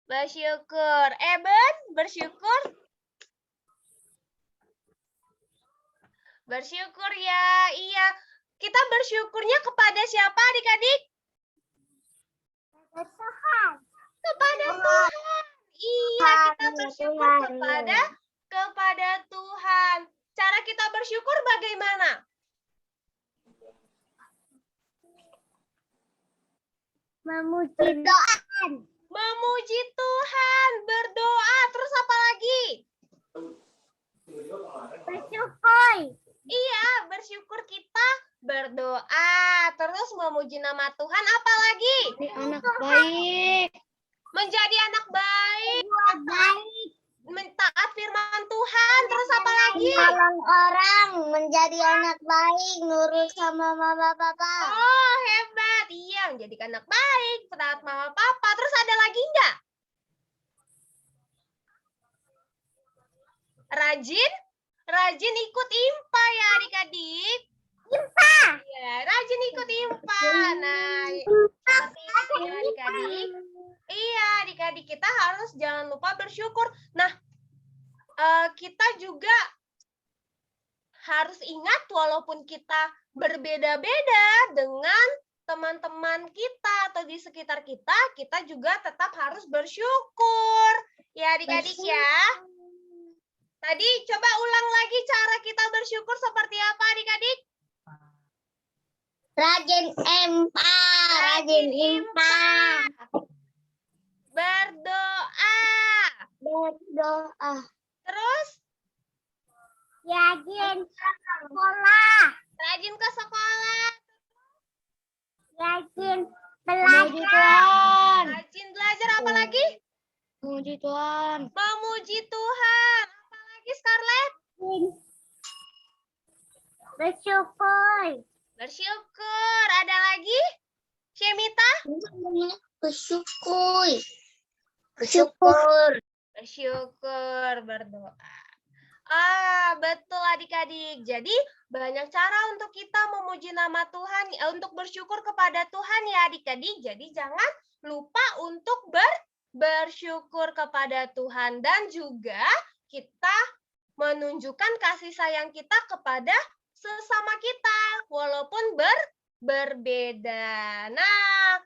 Bersyukur. Eben, bersyukur? Bersyukur ya, iya. Kita bersyukurnya kepada siapa adik-adik? Tuhan. Kepada Tuhan. Iya, kita bersyukur kepada Tuhan. Cara kita bersyukur bagaimana? Memuji Tuhan. Memuji Tuhan, berdoa, terus apa lagi? Bersyukur. Iya, bersyukur kita berdoa, terus memuji nama Tuhan, apa lagi? Anak baik. Menjadi anak baik, Baik. mentaat firman Tuhan, terus apa lagi? Tolong orang menjadi anak baik, nurut sama mama papa. Oh, hebat. Iya, menjadi anak baik, taat mama papa. Terus ada lagi enggak? Rajin ikut IMPA ya adik-adik. IMPA. Iya, rajin ikut IMPA. Nah, seperti itu ya adik-adik. Iya, adik-adik kita harus jangan lupa bersyukur. Nah, kita juga harus ingat walaupun kita berbeda-beda dengan teman-teman kita atau di sekitar kita, kita juga tetap harus bersyukur. Ya adik-adik ya. Tadi coba ulang lagi cara kita bersyukur seperti apa adik-adik? Rajin empah, rajin impah. Berdoa. Berdoa. Terus Rajin sekolah. rajin ke sekolah. Rajin belajar. Rajin belajar apa lagi? Puji Tuhan. Memuji Tuhan. Apa lagi Scarlett? Bersyukur. Bersyukur. Ada lagi? Syemita? Bersyukur. Bersyukur. Bersyukur, berdoa. Betul adik-adik. Jadi banyak cara untuk kita memuji nama Tuhan, untuk bersyukur kepada Tuhan ya adik-adik. Jadi jangan lupa untuk bersyukur kepada Tuhan. Dan juga kita menunjukkan kasih sayang kita kepada sesama kita, walaupun berbeda. Nah,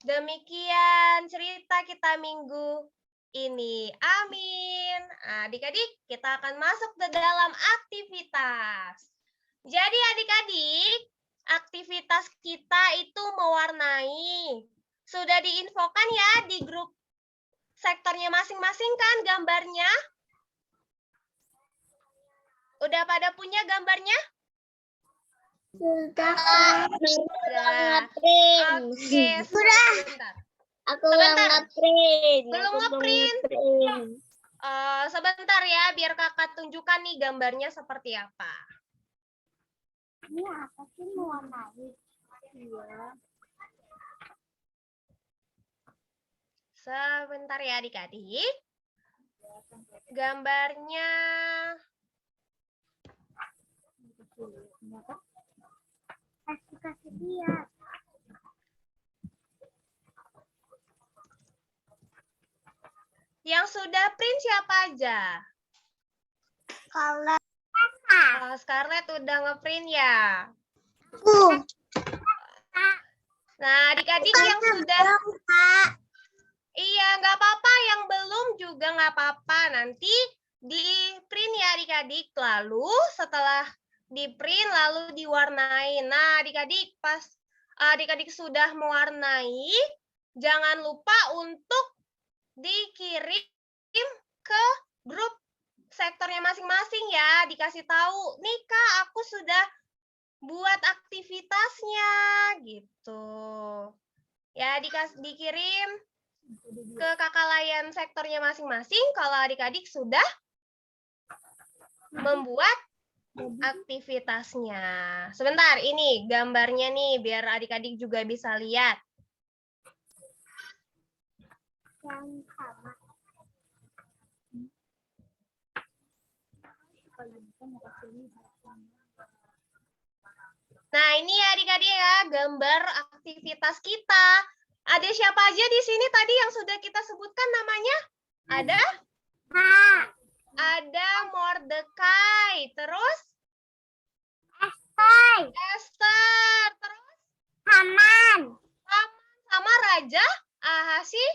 demikian cerita kita minggu ini. Amin. Adik-adik, kita akan masuk ke dalam aktivitas. Jadi adik-adik, aktivitas kita itu mewarnai. Sudah diinfokan ya di grup sektornya masing-masing kan gambarnya? Udah pada punya gambarnya? Sudah. Oke, Sudah. sebentar. Aku belum ngeprint. Belum ngeprint. Sebentar ya, biar kakak tunjukkan nih gambarnya seperti apa. Ini apa sih mewarnai? Iya. Sebentar ya adik-adik. Gambarnya. Kasih lihat. Yang sudah print siapa aja? Kalau Scarlett udah ngeprint ya. aku Nah, adik-adik yang sudah, iya nggak apa-apa, yang belum juga nggak apa-apa. Nanti di print ya adik-adik. Lalu setelah di print lalu diwarnai. Nah, adik-adik pas adik-adik sudah mewarnai, jangan lupa untuk dikirim ke grup sektornya masing-masing ya. Dikasih tahu, nih Kak, aku sudah buat aktivitasnya gitu. Ya, dikirim ke kakak layan sektornya masing-masing kalau adik-adik sudah membuat aktivitasnya. Sebentar, ini gambarnya nih biar adik-adik juga bisa lihat. yang sama. Nah, ini ya adik-adik ya, gambar aktivitas kita. Ada siapa aja di sini tadi yang sudah kita sebutkan namanya? Ada? Ada Mordekai, terus? Esther, terus? Haman. Sama Raja Ahasi?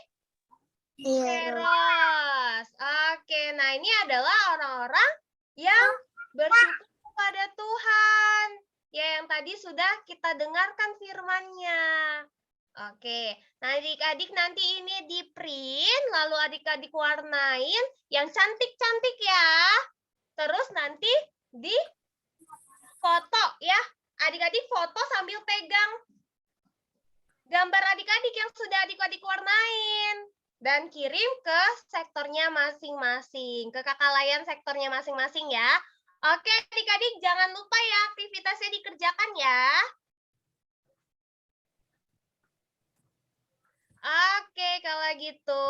Heros. Oke, nah ini adalah orang-orang yang bersyukur kepada Tuhan. Ya, yang tadi sudah kita dengarkan firman-Nya. Oke, nah adik-adik nanti ini di print, lalu adik-adik warnain yang cantik-cantik ya. Terus nanti di foto ya. Adik-adik foto sambil pegang gambar adik-adik yang sudah adik-adik warnain. Dan kirim ke sektornya masing-masing, ke kakak layan sektornya masing-masing ya. Oke, adik-adik jangan lupa ya aktivitasnya dikerjakan ya. Oke, kalau gitu.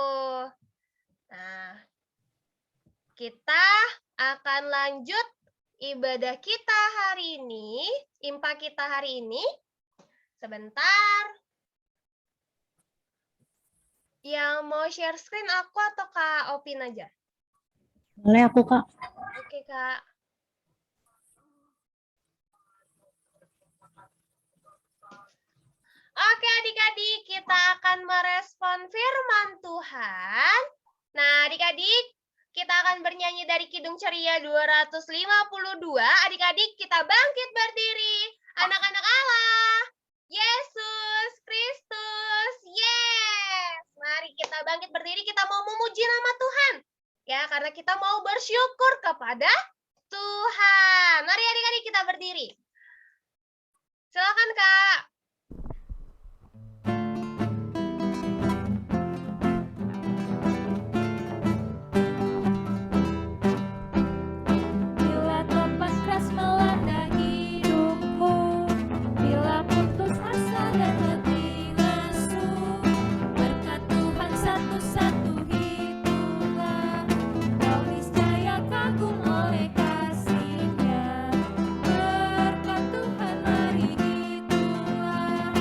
Nah, kita akan lanjut ibadah kita hari ini, impa kita hari ini. Sebentar. Yang mau share screen aku atau Kak Opin aja? Boleh aku, Kak. Oke, Kak. Oke, adik-adik, kita akan merespon firman Tuhan. Nah, adik-adik, kita akan bernyanyi dari Kidung Ceria 252. Adik-adik, kita bangkit berdiri. Anak-anak Allah. Yesus Kristus. Yes. Mari kita bangkit berdiri, kita mau memuji nama Tuhan. Ya, karena kita mau bersyukur kepada Tuhan. Mari adik-adik kita berdiri. Silakan, Kak. Bila topan keras melanda hidupku, bila putus asa dan hati lesu, berkat Tuhan satu-satu itulah, kau niscaya kagum oleh kasih-Nya. Berkat Tuhan mari itulah,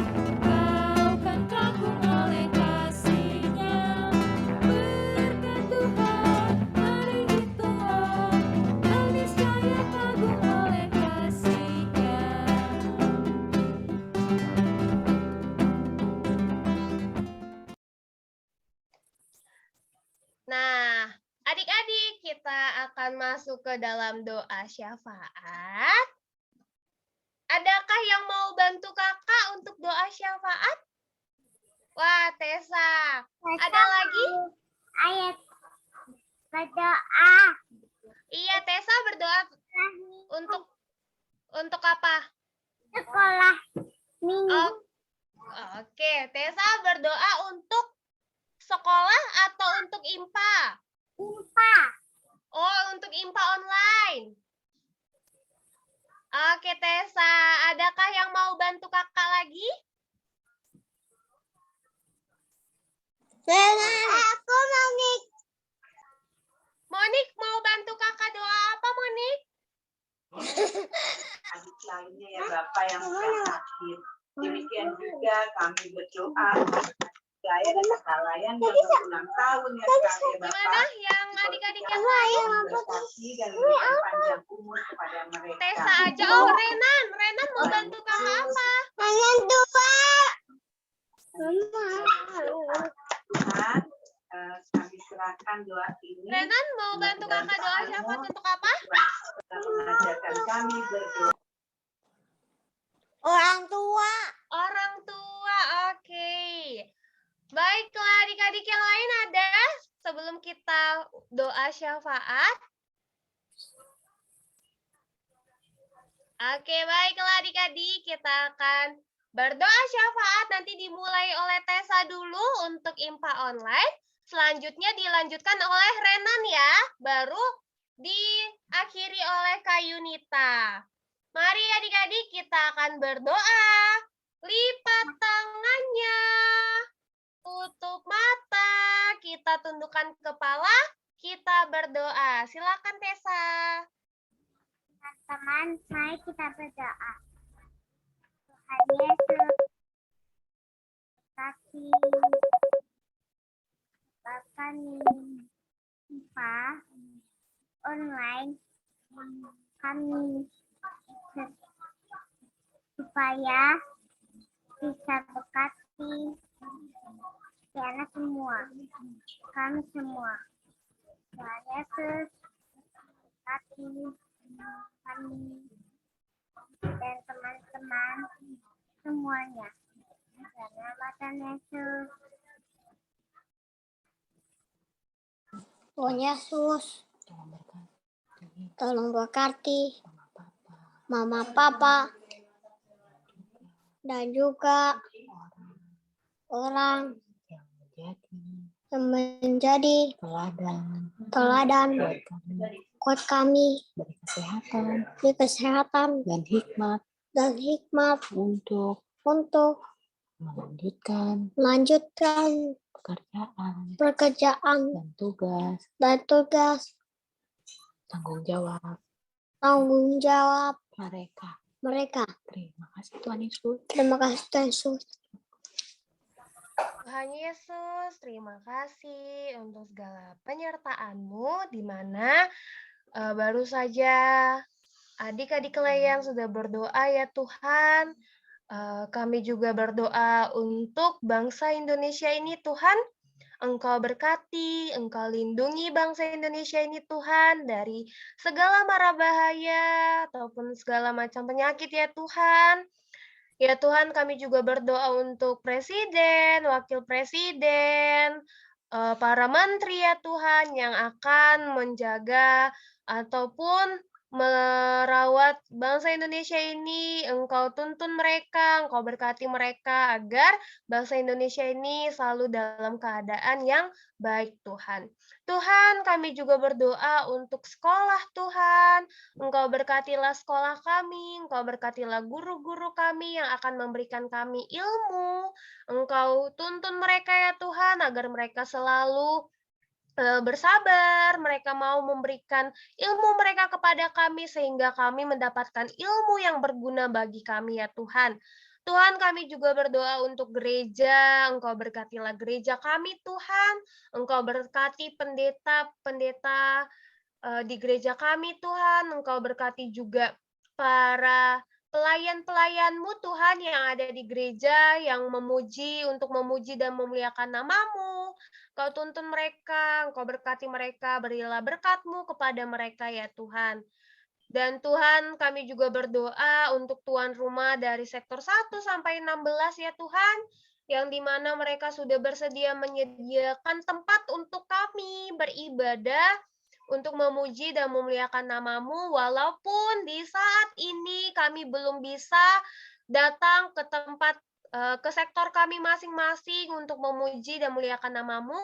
kau kan kagum oleh kasih-Nya. Berkat Tuhan mari itulah, kau niscaya kagum oleh kasih-Nya. Nah, adik-adik, kita akan masuk ke dalam doa syafaat. Adakah yang mau bantu kakak untuk doa syafaat? Wah, Tessa. Ada lagi? Ayat berdoa. Iya, Tessa berdoa untuk apa? Sekolah minggu. Oh, oke, Tessa berdoa untuk sekolah atau untuk IMPA? IMPA. Oh, untuk IMPA online. Oke, Tessa. Adakah yang mau bantu kakak lagi? Aku mau nih. Monik mau bantu kakak doa apa, Monik? Adik lainnya ya Bapak yang sedang sakit. Demikian juga kami berdoa saya dan kakak layan yang berulang tahun ya Kak ya Gimana Bapak. yang adik-adik yang lain? Berkati dan memberikan panjang umur kepada mereka. Tessa aja. Oh, Renan. Renan mau bantu kakak apa? Tangan dua. Tuhan, kami serahkan doa ini. Renan mau bantu kakak doa syafaat untuk apa? Tuhan mengajarkan kami berdoa. Orang tua. Orang tua, oke. Baiklah adik-adik yang lain ada sebelum kita doa syafaat. Oke, baiklah adik-adik kita akan berdoa syafaat. Nanti dimulai oleh Tessa dulu untuk IMPA online. Selanjutnya dilanjutkan oleh Renan ya. Baru diakhiri oleh Kak Yunita. Mari adik-adik kita akan berdoa. Lipat tangannya. Tutup mata. Kita tundukkan kepala. Kita berdoa. Silakan Tessa. Teman, mari kita berdoa. Tuhan Yesus, kasih kami IMPA online kami supaya bisa berkati anak semua, kami semua. Tuhan Yesus, berkati kami dan teman-teman semuanya. Dalam nama Tuhan Yesus. Tuhan Yesus, tolong berkati Mama Papa dan juga orang yang menjadi teladan buat kami, beri kesehatan dan hikmat untuk melanjutkan pekerjaan dan tugas tanggung jawab mereka. Terima kasih Tuhan Yesus. Tuhan Yesus, terima kasih untuk segala penyertaan-Mu di mana baru saja adik-adik Layang sudah berdoa ya Tuhan. Kami juga berdoa untuk bangsa Indonesia ini Tuhan. Engkau berkati, Engkau lindungi bangsa Indonesia ini Tuhan dari segala mara bahaya ataupun segala macam penyakit ya Tuhan. Ya Tuhan, kami juga berdoa untuk presiden, wakil presiden, para menteri ya Tuhan yang akan menjaga ataupun merawat bangsa Indonesia ini. Engkau tuntun mereka, Engkau berkati mereka agar bangsa Indonesia ini selalu dalam keadaan yang baik Tuhan. Tuhan, kami juga berdoa untuk sekolah Tuhan. Engkau berkatilah sekolah kami, Engkau berkatilah guru-guru kami yang akan memberikan kami ilmu. Engkau tuntun mereka ya Tuhan agar mereka selalu bersabar, mereka mau memberikan ilmu mereka kepada kami sehingga kami mendapatkan ilmu yang berguna bagi kami ya Tuhan. Tuhan, kami juga berdoa untuk gereja, Engkau berkatilah gereja kami Tuhan, Engkau berkati pendeta-pendeta di gereja kami Tuhan, Engkau berkati juga para pelayan-pelayan-Mu Tuhan yang ada di gereja, yang untuk memuji dan memuliakan nama-Mu. Kau tuntun mereka, Engkau berkati mereka, berilah berkat-Mu kepada mereka ya Tuhan. Dan Tuhan, kami juga berdoa untuk tuan rumah dari sektor 1 sampai 16 ya Tuhan, yang dimana mereka sudah bersedia menyediakan tempat untuk kami beribadah, untuk memuji dan memuliakan nama-Mu, walaupun di saat ini kami belum bisa datang ke tempat ke sektor kami masing-masing untuk memuji dan memuliakan nama-Mu,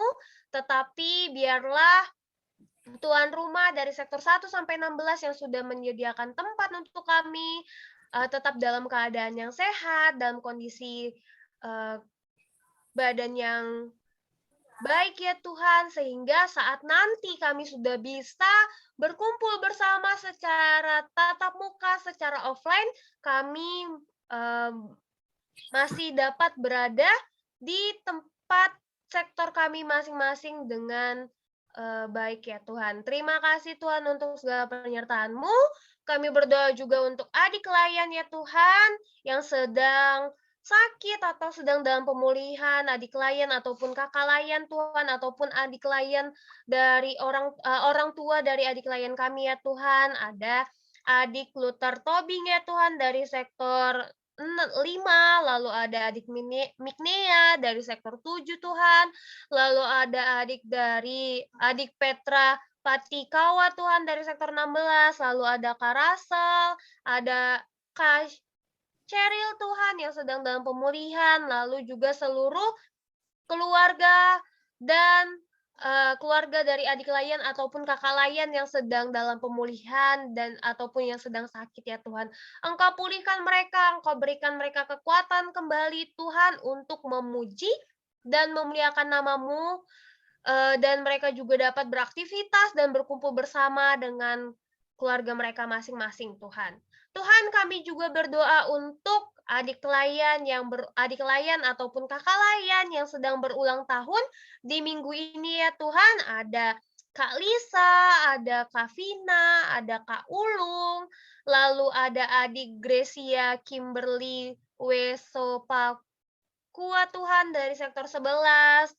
tetapi biarlah tuan rumah dari sektor 1 sampai 16 yang sudah menyediakan tempat untuk kami tetap dalam keadaan yang sehat, dalam kondisi badan yang baik ya Tuhan, sehingga saat nanti kami sudah bisa berkumpul bersama secara tatap muka, secara offline, kami masih dapat berada di tempat sektor kami masing-masing dengan baik ya Tuhan. Terima kasih Tuhan untuk segala penyertaan-Mu. Kami berdoa juga untuk adik layan ya Tuhan, yang sedang sakit atau sedang dalam pemulihan, adik layan ataupun kakak layan Tuhan, ataupun adik layan dari orang tua dari adik layan kami ya Tuhan. Ada adik Luther Tobing ya Tuhan dari sektor 5, lalu ada adik Mignea dari sektor 7 Tuhan, lalu ada adik Petra Patikawa Tuhan dari sektor 16, lalu ada Kak Rasel, ada Kak Cheryl Tuhan yang sedang dalam pemulihan, lalu juga seluruh keluarga dan keluarga dari adik layan ataupun kakak layan yang sedang dalam pemulihan dan ataupun yang sedang sakit ya Tuhan. Engkau pulihkan mereka, Engkau berikan mereka kekuatan kembali Tuhan untuk memuji dan memuliakan nama-Mu, dan mereka juga dapat beraktivitas dan berkumpul bersama dengan keluarga mereka masing-masing Tuhan. Tuhan, kami juga berdoa untuk adik layan ataupun kakak layan yang sedang berulang tahun di minggu ini ya Tuhan. Ada Kak Lisa, ada Kak Vina, ada Kak Ulung, lalu ada adik Gracia Kimberly Wesopakua Tuhan dari sektor 11,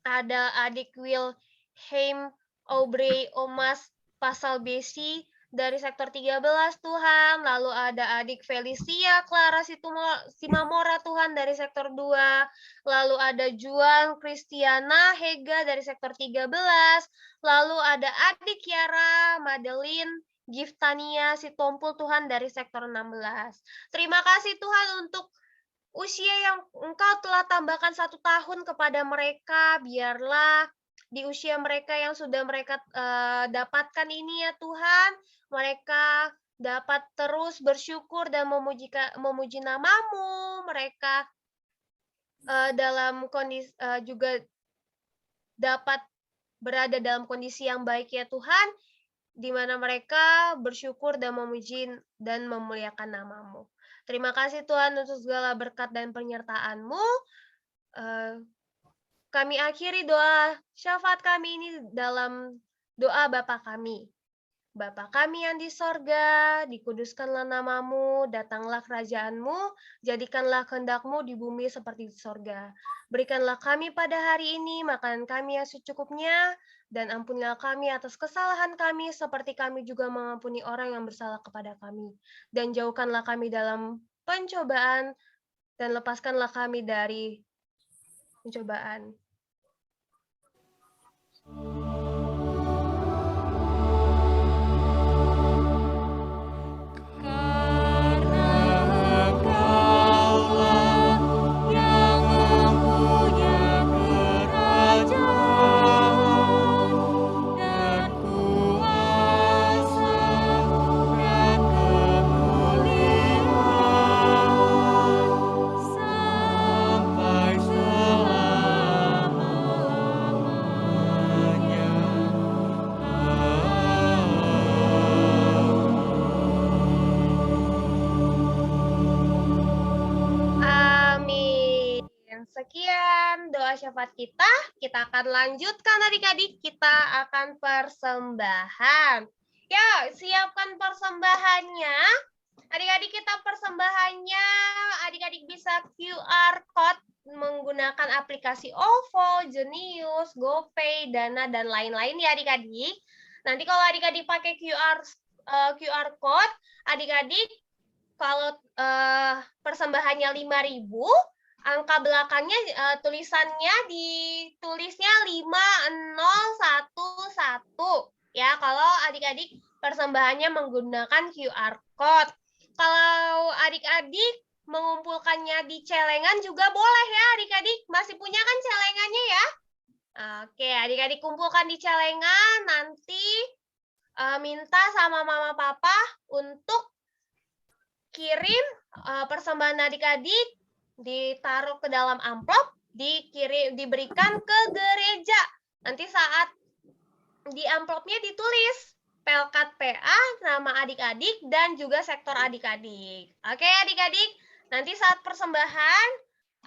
ada adik Wilhelm Aubrey Omas Pasal Besi dari sektor 13 Tuhan, lalu ada adik Felicia Clara Simamora Tuhan dari sektor 2, lalu ada Juan Kristiana Hega dari sektor 13, lalu ada adik Kiara Madeline Giftania Sitompul Tuhan dari sektor 16. Terima kasih Tuhan untuk usia yang Engkau telah tambahkan 1 tahun kepada mereka, biarlah di usia mereka yang sudah mereka dapatkan ini ya Tuhan, mereka dapat terus bersyukur dan memuji nama-Mu, mereka dalam kondisi juga dapat berada dalam kondisi yang baik ya Tuhan, di mana mereka bersyukur dan memuji dan memuliakan nama-Mu. Terima kasih Tuhan untuk segala berkat dan penyertaan-Mu. Kami akhiri doa syafaat kami ini dalam doa Bapa kami. Bapa kami yang di sorga, dikuduskanlah nama-Mu, datanglah kerajaan-Mu, jadikanlah kehendak-Mu di bumi seperti di sorga. Berikanlah kami pada hari ini makanan kami yang secukupnya, dan ampunilah kami atas kesalahan kami, seperti kami juga mengampuni orang yang bersalah kepada kami. Dan jauhkanlah kami pencobaan dan lepaskanlah kami dari pencobaan. Amin. Sekian doa syafaat kita. Kita akan lanjutkan adik-adik. Kita akan persembahan. Ya, siapkan persembahannya. Adik-adik kita persembahannya. Adik-adik bisa QR code menggunakan aplikasi OVO, Jenius, GoPay, Dana, dan lain-lain ya adik-adik. Nanti kalau adik-adik pakai QR code, adik-adik kalau persembahannya 5.000, angka belakangnya tulisannya ditulisnya 5011 ya kalau adik-adik persembahannya menggunakan QR code. Kalau adik-adik mengumpulkannya di celengan juga boleh ya adik-adik. Masih punya kan celengannya ya? Oke, adik-adik kumpulkan di celengan, nanti minta sama mama papa untuk kirim persembahan adik-adik, ditaruh ke dalam amplop, diberikan ke gereja. Nanti saat di amplopnya ditulis Pelkat PA, nama adik-adik, dan juga sektor adik-adik. Oke adik-adik, nanti saat persembahan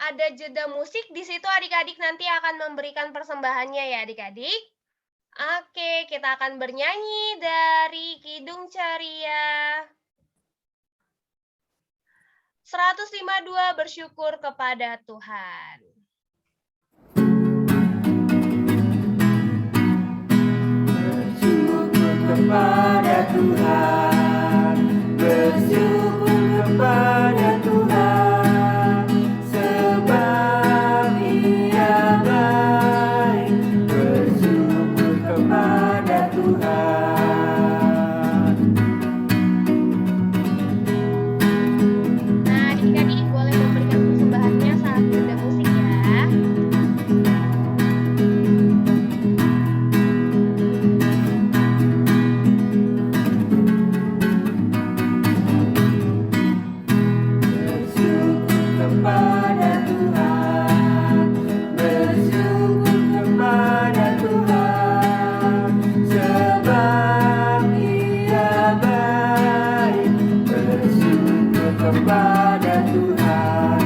ada jeda musik, di situ adik-adik nanti akan memberikan persembahannya ya adik-adik. Oke, kita akan bernyanyi dari Kidung Ceria 152, bersyukur kepada Tuhan. Kepada Tuhan, bersyukur kepada Tuhan, sebab Ia baik, bersyukur kepada Tuhan. Nah, adik-adik boleh memberikan persembahannya saat jeda musik ya. Kepada Tuhan, bersyukur kepada Tuhan, sebab Ia baik, bersyukur kepada Tuhan.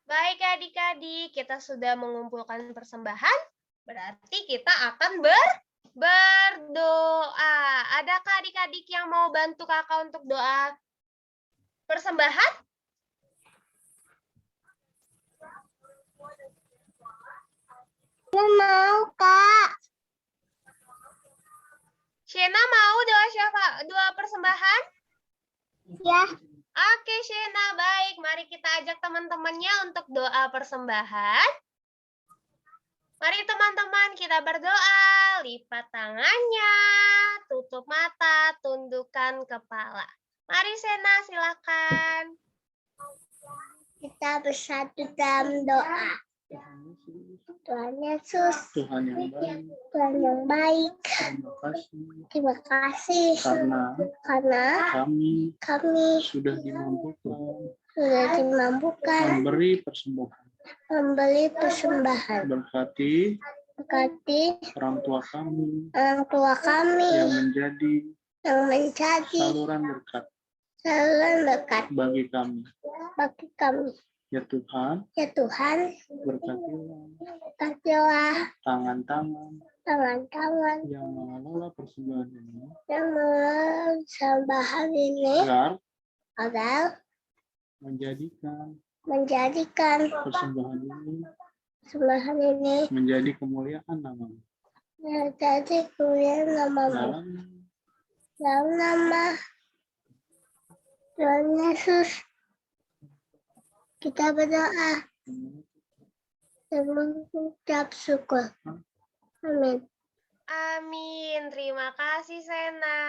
Baik adik-adik, kita sudah mengumpulkan persembahan, berarti kita akan berdoa. Adakah adik-adik yang mau bantu kakak untuk doa persembahan? Mau, Kak. Shena mau doa persembahan? Ya. Oke, Shena, baik. Mari kita ajak teman-temannya untuk doa persembahan. Mari teman-teman kita berdoa. Lipat tangannya, tutup mata, tundukkan kepala. Mari Shena, silakan. Kita bersatu dalam doa. Tuhan Yesus, Tuhan yang baik, Tuhan yang baik. terima kasih Terima kasih karena kami sudah dimampukan memberi persembahan. berkati orang tua kami yang menjadi saluran berkat bagi kami. Ya Tuhan, berkatilah tangan-tangan yang mengelola persembahan ini agar menjadikan persembahan ini menjadi kemuliaan nama-Mu. Dalam nama Tuhan Yesus, kita berdoa dan mengucap syukur. Amin. Amin. Terima kasih, Sena.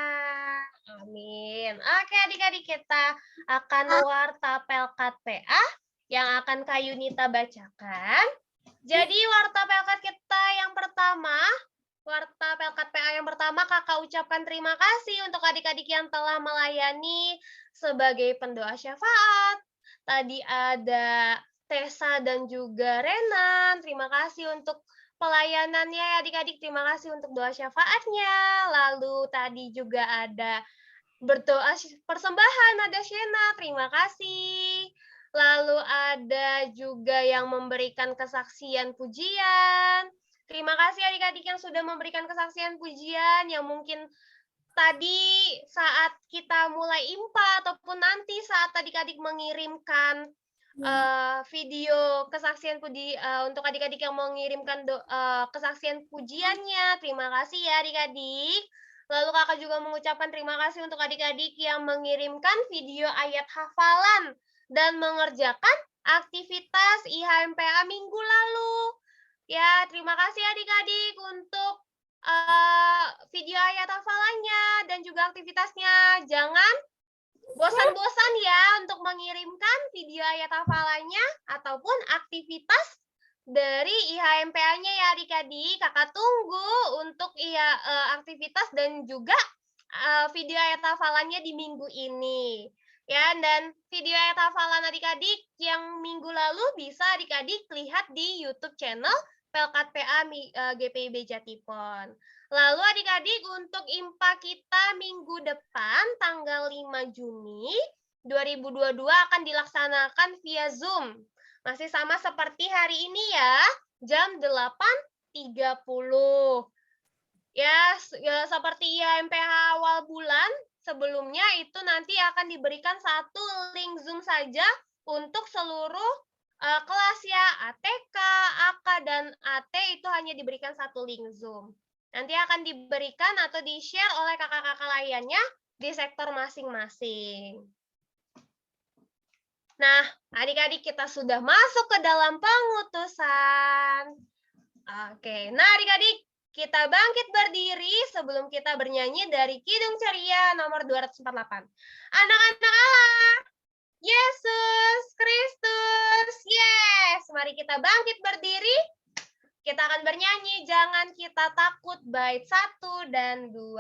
Amin. Oke, adik-adik, kita akan warta Pelkat PA yang akan Kak Yunita bacakan. Jadi warta Pelkat kita yang pertama, warta Pelkat PA yang pertama, Kakak ucapkan terima kasih untuk adik-adik yang telah melayani sebagai pendoa syafaat. Tadi ada Tessa dan juga Renan. Terima kasih untuk pelayanannya ya adik-adik. Terima kasih untuk doa syafaatnya. Lalu tadi juga ada berdoa persembahan, ada Shena. Terima kasih. Lalu ada juga yang memberikan kesaksian pujian. Terima kasih adik-adik yang sudah memberikan kesaksian pujian yang mungkin tadi saat kita mulai IMPA ataupun nanti saat adik-adik mengirimkan video kesaksian untuk adik-adik yang mengirimkan kesaksian pujiannya. Terima kasih ya adik-adik. Lalu kakak juga mengucapkan terima kasih untuk adik-adik yang mengirimkan video ayat hafalan dan mengerjakan aktivitas IHMPA minggu lalu. Ya, terima kasih adik-adik untuk video ayat hafalannya dan juga aktivitasnya. Jangan bosan-bosan ya untuk mengirimkan video ayat hafalannya ataupun aktivitas dari IHMPA-nya ya adik-adik. Kakak tunggu untuk aktivitas dan juga video ayat hafalannya di minggu ini. Ya, dan video ayat hafalan adik-adik yang minggu lalu bisa adik-adik lihat di YouTube channel Pelkat PA GPIB Jatipon. Lalu adik-adik untuk IMPA kita minggu depan tanggal 5 Juni 2022 akan dilaksanakan via Zoom. Masih sama seperti hari ini ya, jam 8.30. Ya, seperti IHMPH awal bulan, sebelumnya itu nanti akan diberikan satu link Zoom saja untuk seluruh kelas ya, ATK, AK, dan AT itu hanya diberikan satu link Zoom. Nanti akan diberikan atau di-share oleh kakak-kakak lainnya di sektor masing-masing. Nah, adik-adik kita sudah masuk ke dalam pengutusan. Oke, nah adik-adik kita bangkit berdiri sebelum kita bernyanyi dari Kidung Ceria nomor 248. Anak-anak Allah, Yesus Kristus, yes. Mari kita bangkit berdiri. Kita akan bernyanyi, jangan kita takut, bait 1 dan 2.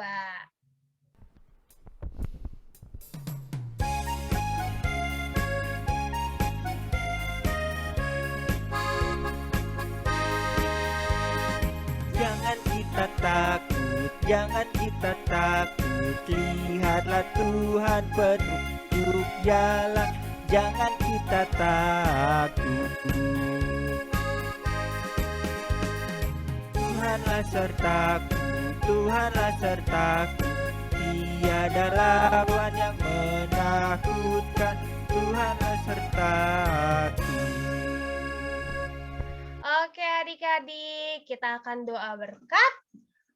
Jangan kita takut, jangan kita takut. Lihatlah Tuhan petunjuk jalan. Jangan kita takut. Tuhanlah sertaku, Tuhanlah sertaku. Tiada lawan yang menakutkan. Tuhanlah sertaku. Oke adik-adik, kita akan doa berkat.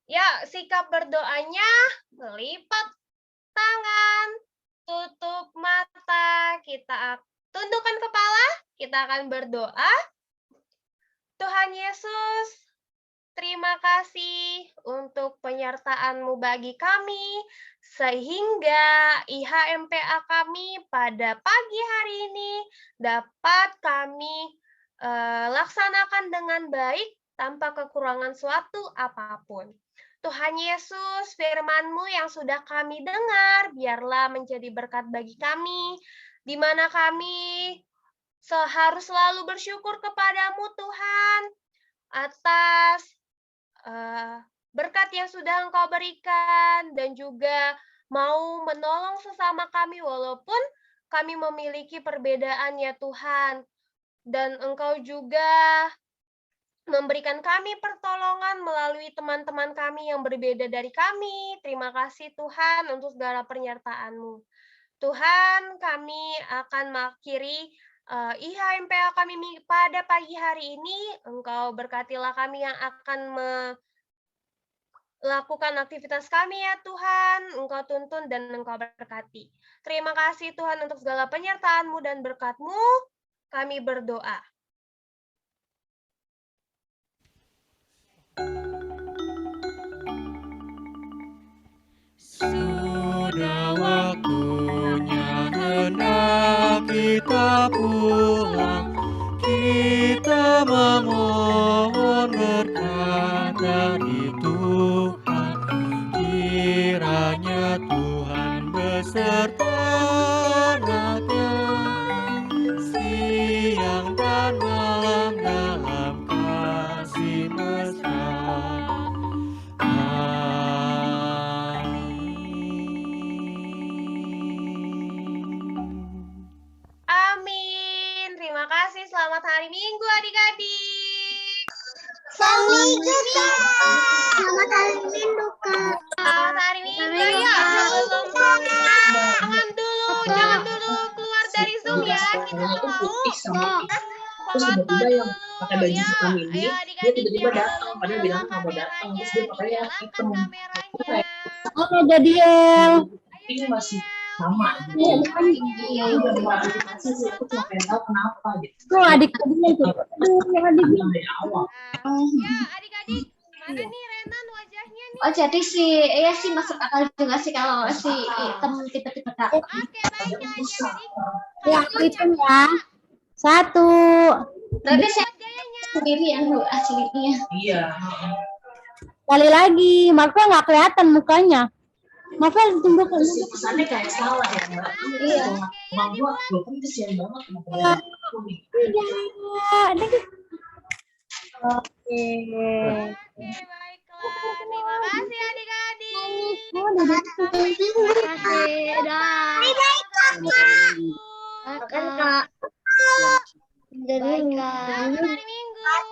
Ya, sikap berdoanya, lipat tangan, tutup mata, kita tundukkan kepala, kita akan berdoa. Tuhan Yesus, terima kasih untuk penyertaan-Mu bagi kami, sehingga IHMPA kami pada pagi hari ini dapat kami laksanakan dengan baik tanpa kekurangan suatu apapun. Tuhan Yesus, firman-Mu yang sudah kami dengar, biarlah menjadi berkat bagi kami, di mana kami harus selalu bersyukur kepadamu Tuhan, atas berkat yang sudah Engkau berikan, dan juga mau menolong sesama kami, walaupun kami memiliki perbedaan ya Tuhan. Dan Engkau juga memberikan kami pertolongan melalui teman-teman kami yang berbeda dari kami. Terima kasih Tuhan untuk segala penyertaan-Mu. Tuhan, kami akan mengakhiri IHMPA kami pada pagi hari ini. Engkau berkatilah kami yang akan lakukan aktivitas kami ya Tuhan, Engkau tuntun dan Engkau berkati. Terima kasih Tuhan untuk segala penyertaan-Mu dan berkat-Mu, kami berdoa. Sudah waktunya hendak kita pulang, kita memohon berkat dari Tuhan. Kiranya Tuhan beserta anaknya, siang dan malam dalam kasih mesra. Amin. Terima kasih. Selamat hari Minggu adik-adik. Selamat hari Minggu, Kak. Selamat hari Minggu ya. Jangan dulu keluar dari Zoom ya. Kita mau foto dulu ya. Ayo adik-adik jangan lupa nyalakan kameranya. Nyalakan kameranya. Oke, Jadiel. Ini masih sama. Iya, udah mengaplikasi sih. Aku cuma pengen tahu kenapa gitu. Tuh adik-adiknya itu. Yang adik. Dari awal. Ya adik-adik, mana nih Renan wajahnya nih? Oh, jadi sih masuk akal juga sih kalau si hitam tipe-tipe tak. Oke, baik ya adik-adik. Ya, hitung ya. 1. Tapi saya sendiri yang aslinya. Iya. Kali lagi, Marvel nggak kelihatan mukanya. Marvel tunggu kan. Terus kesannya kayak salah ya, Mbak. Iya. Bang gua kan kesian banget kenapa aku nih. Oke. Oke, baiklah. Terima kasih adik-adik. Terima kasih. Dah. Kak. Dari Selamat hari Minggu.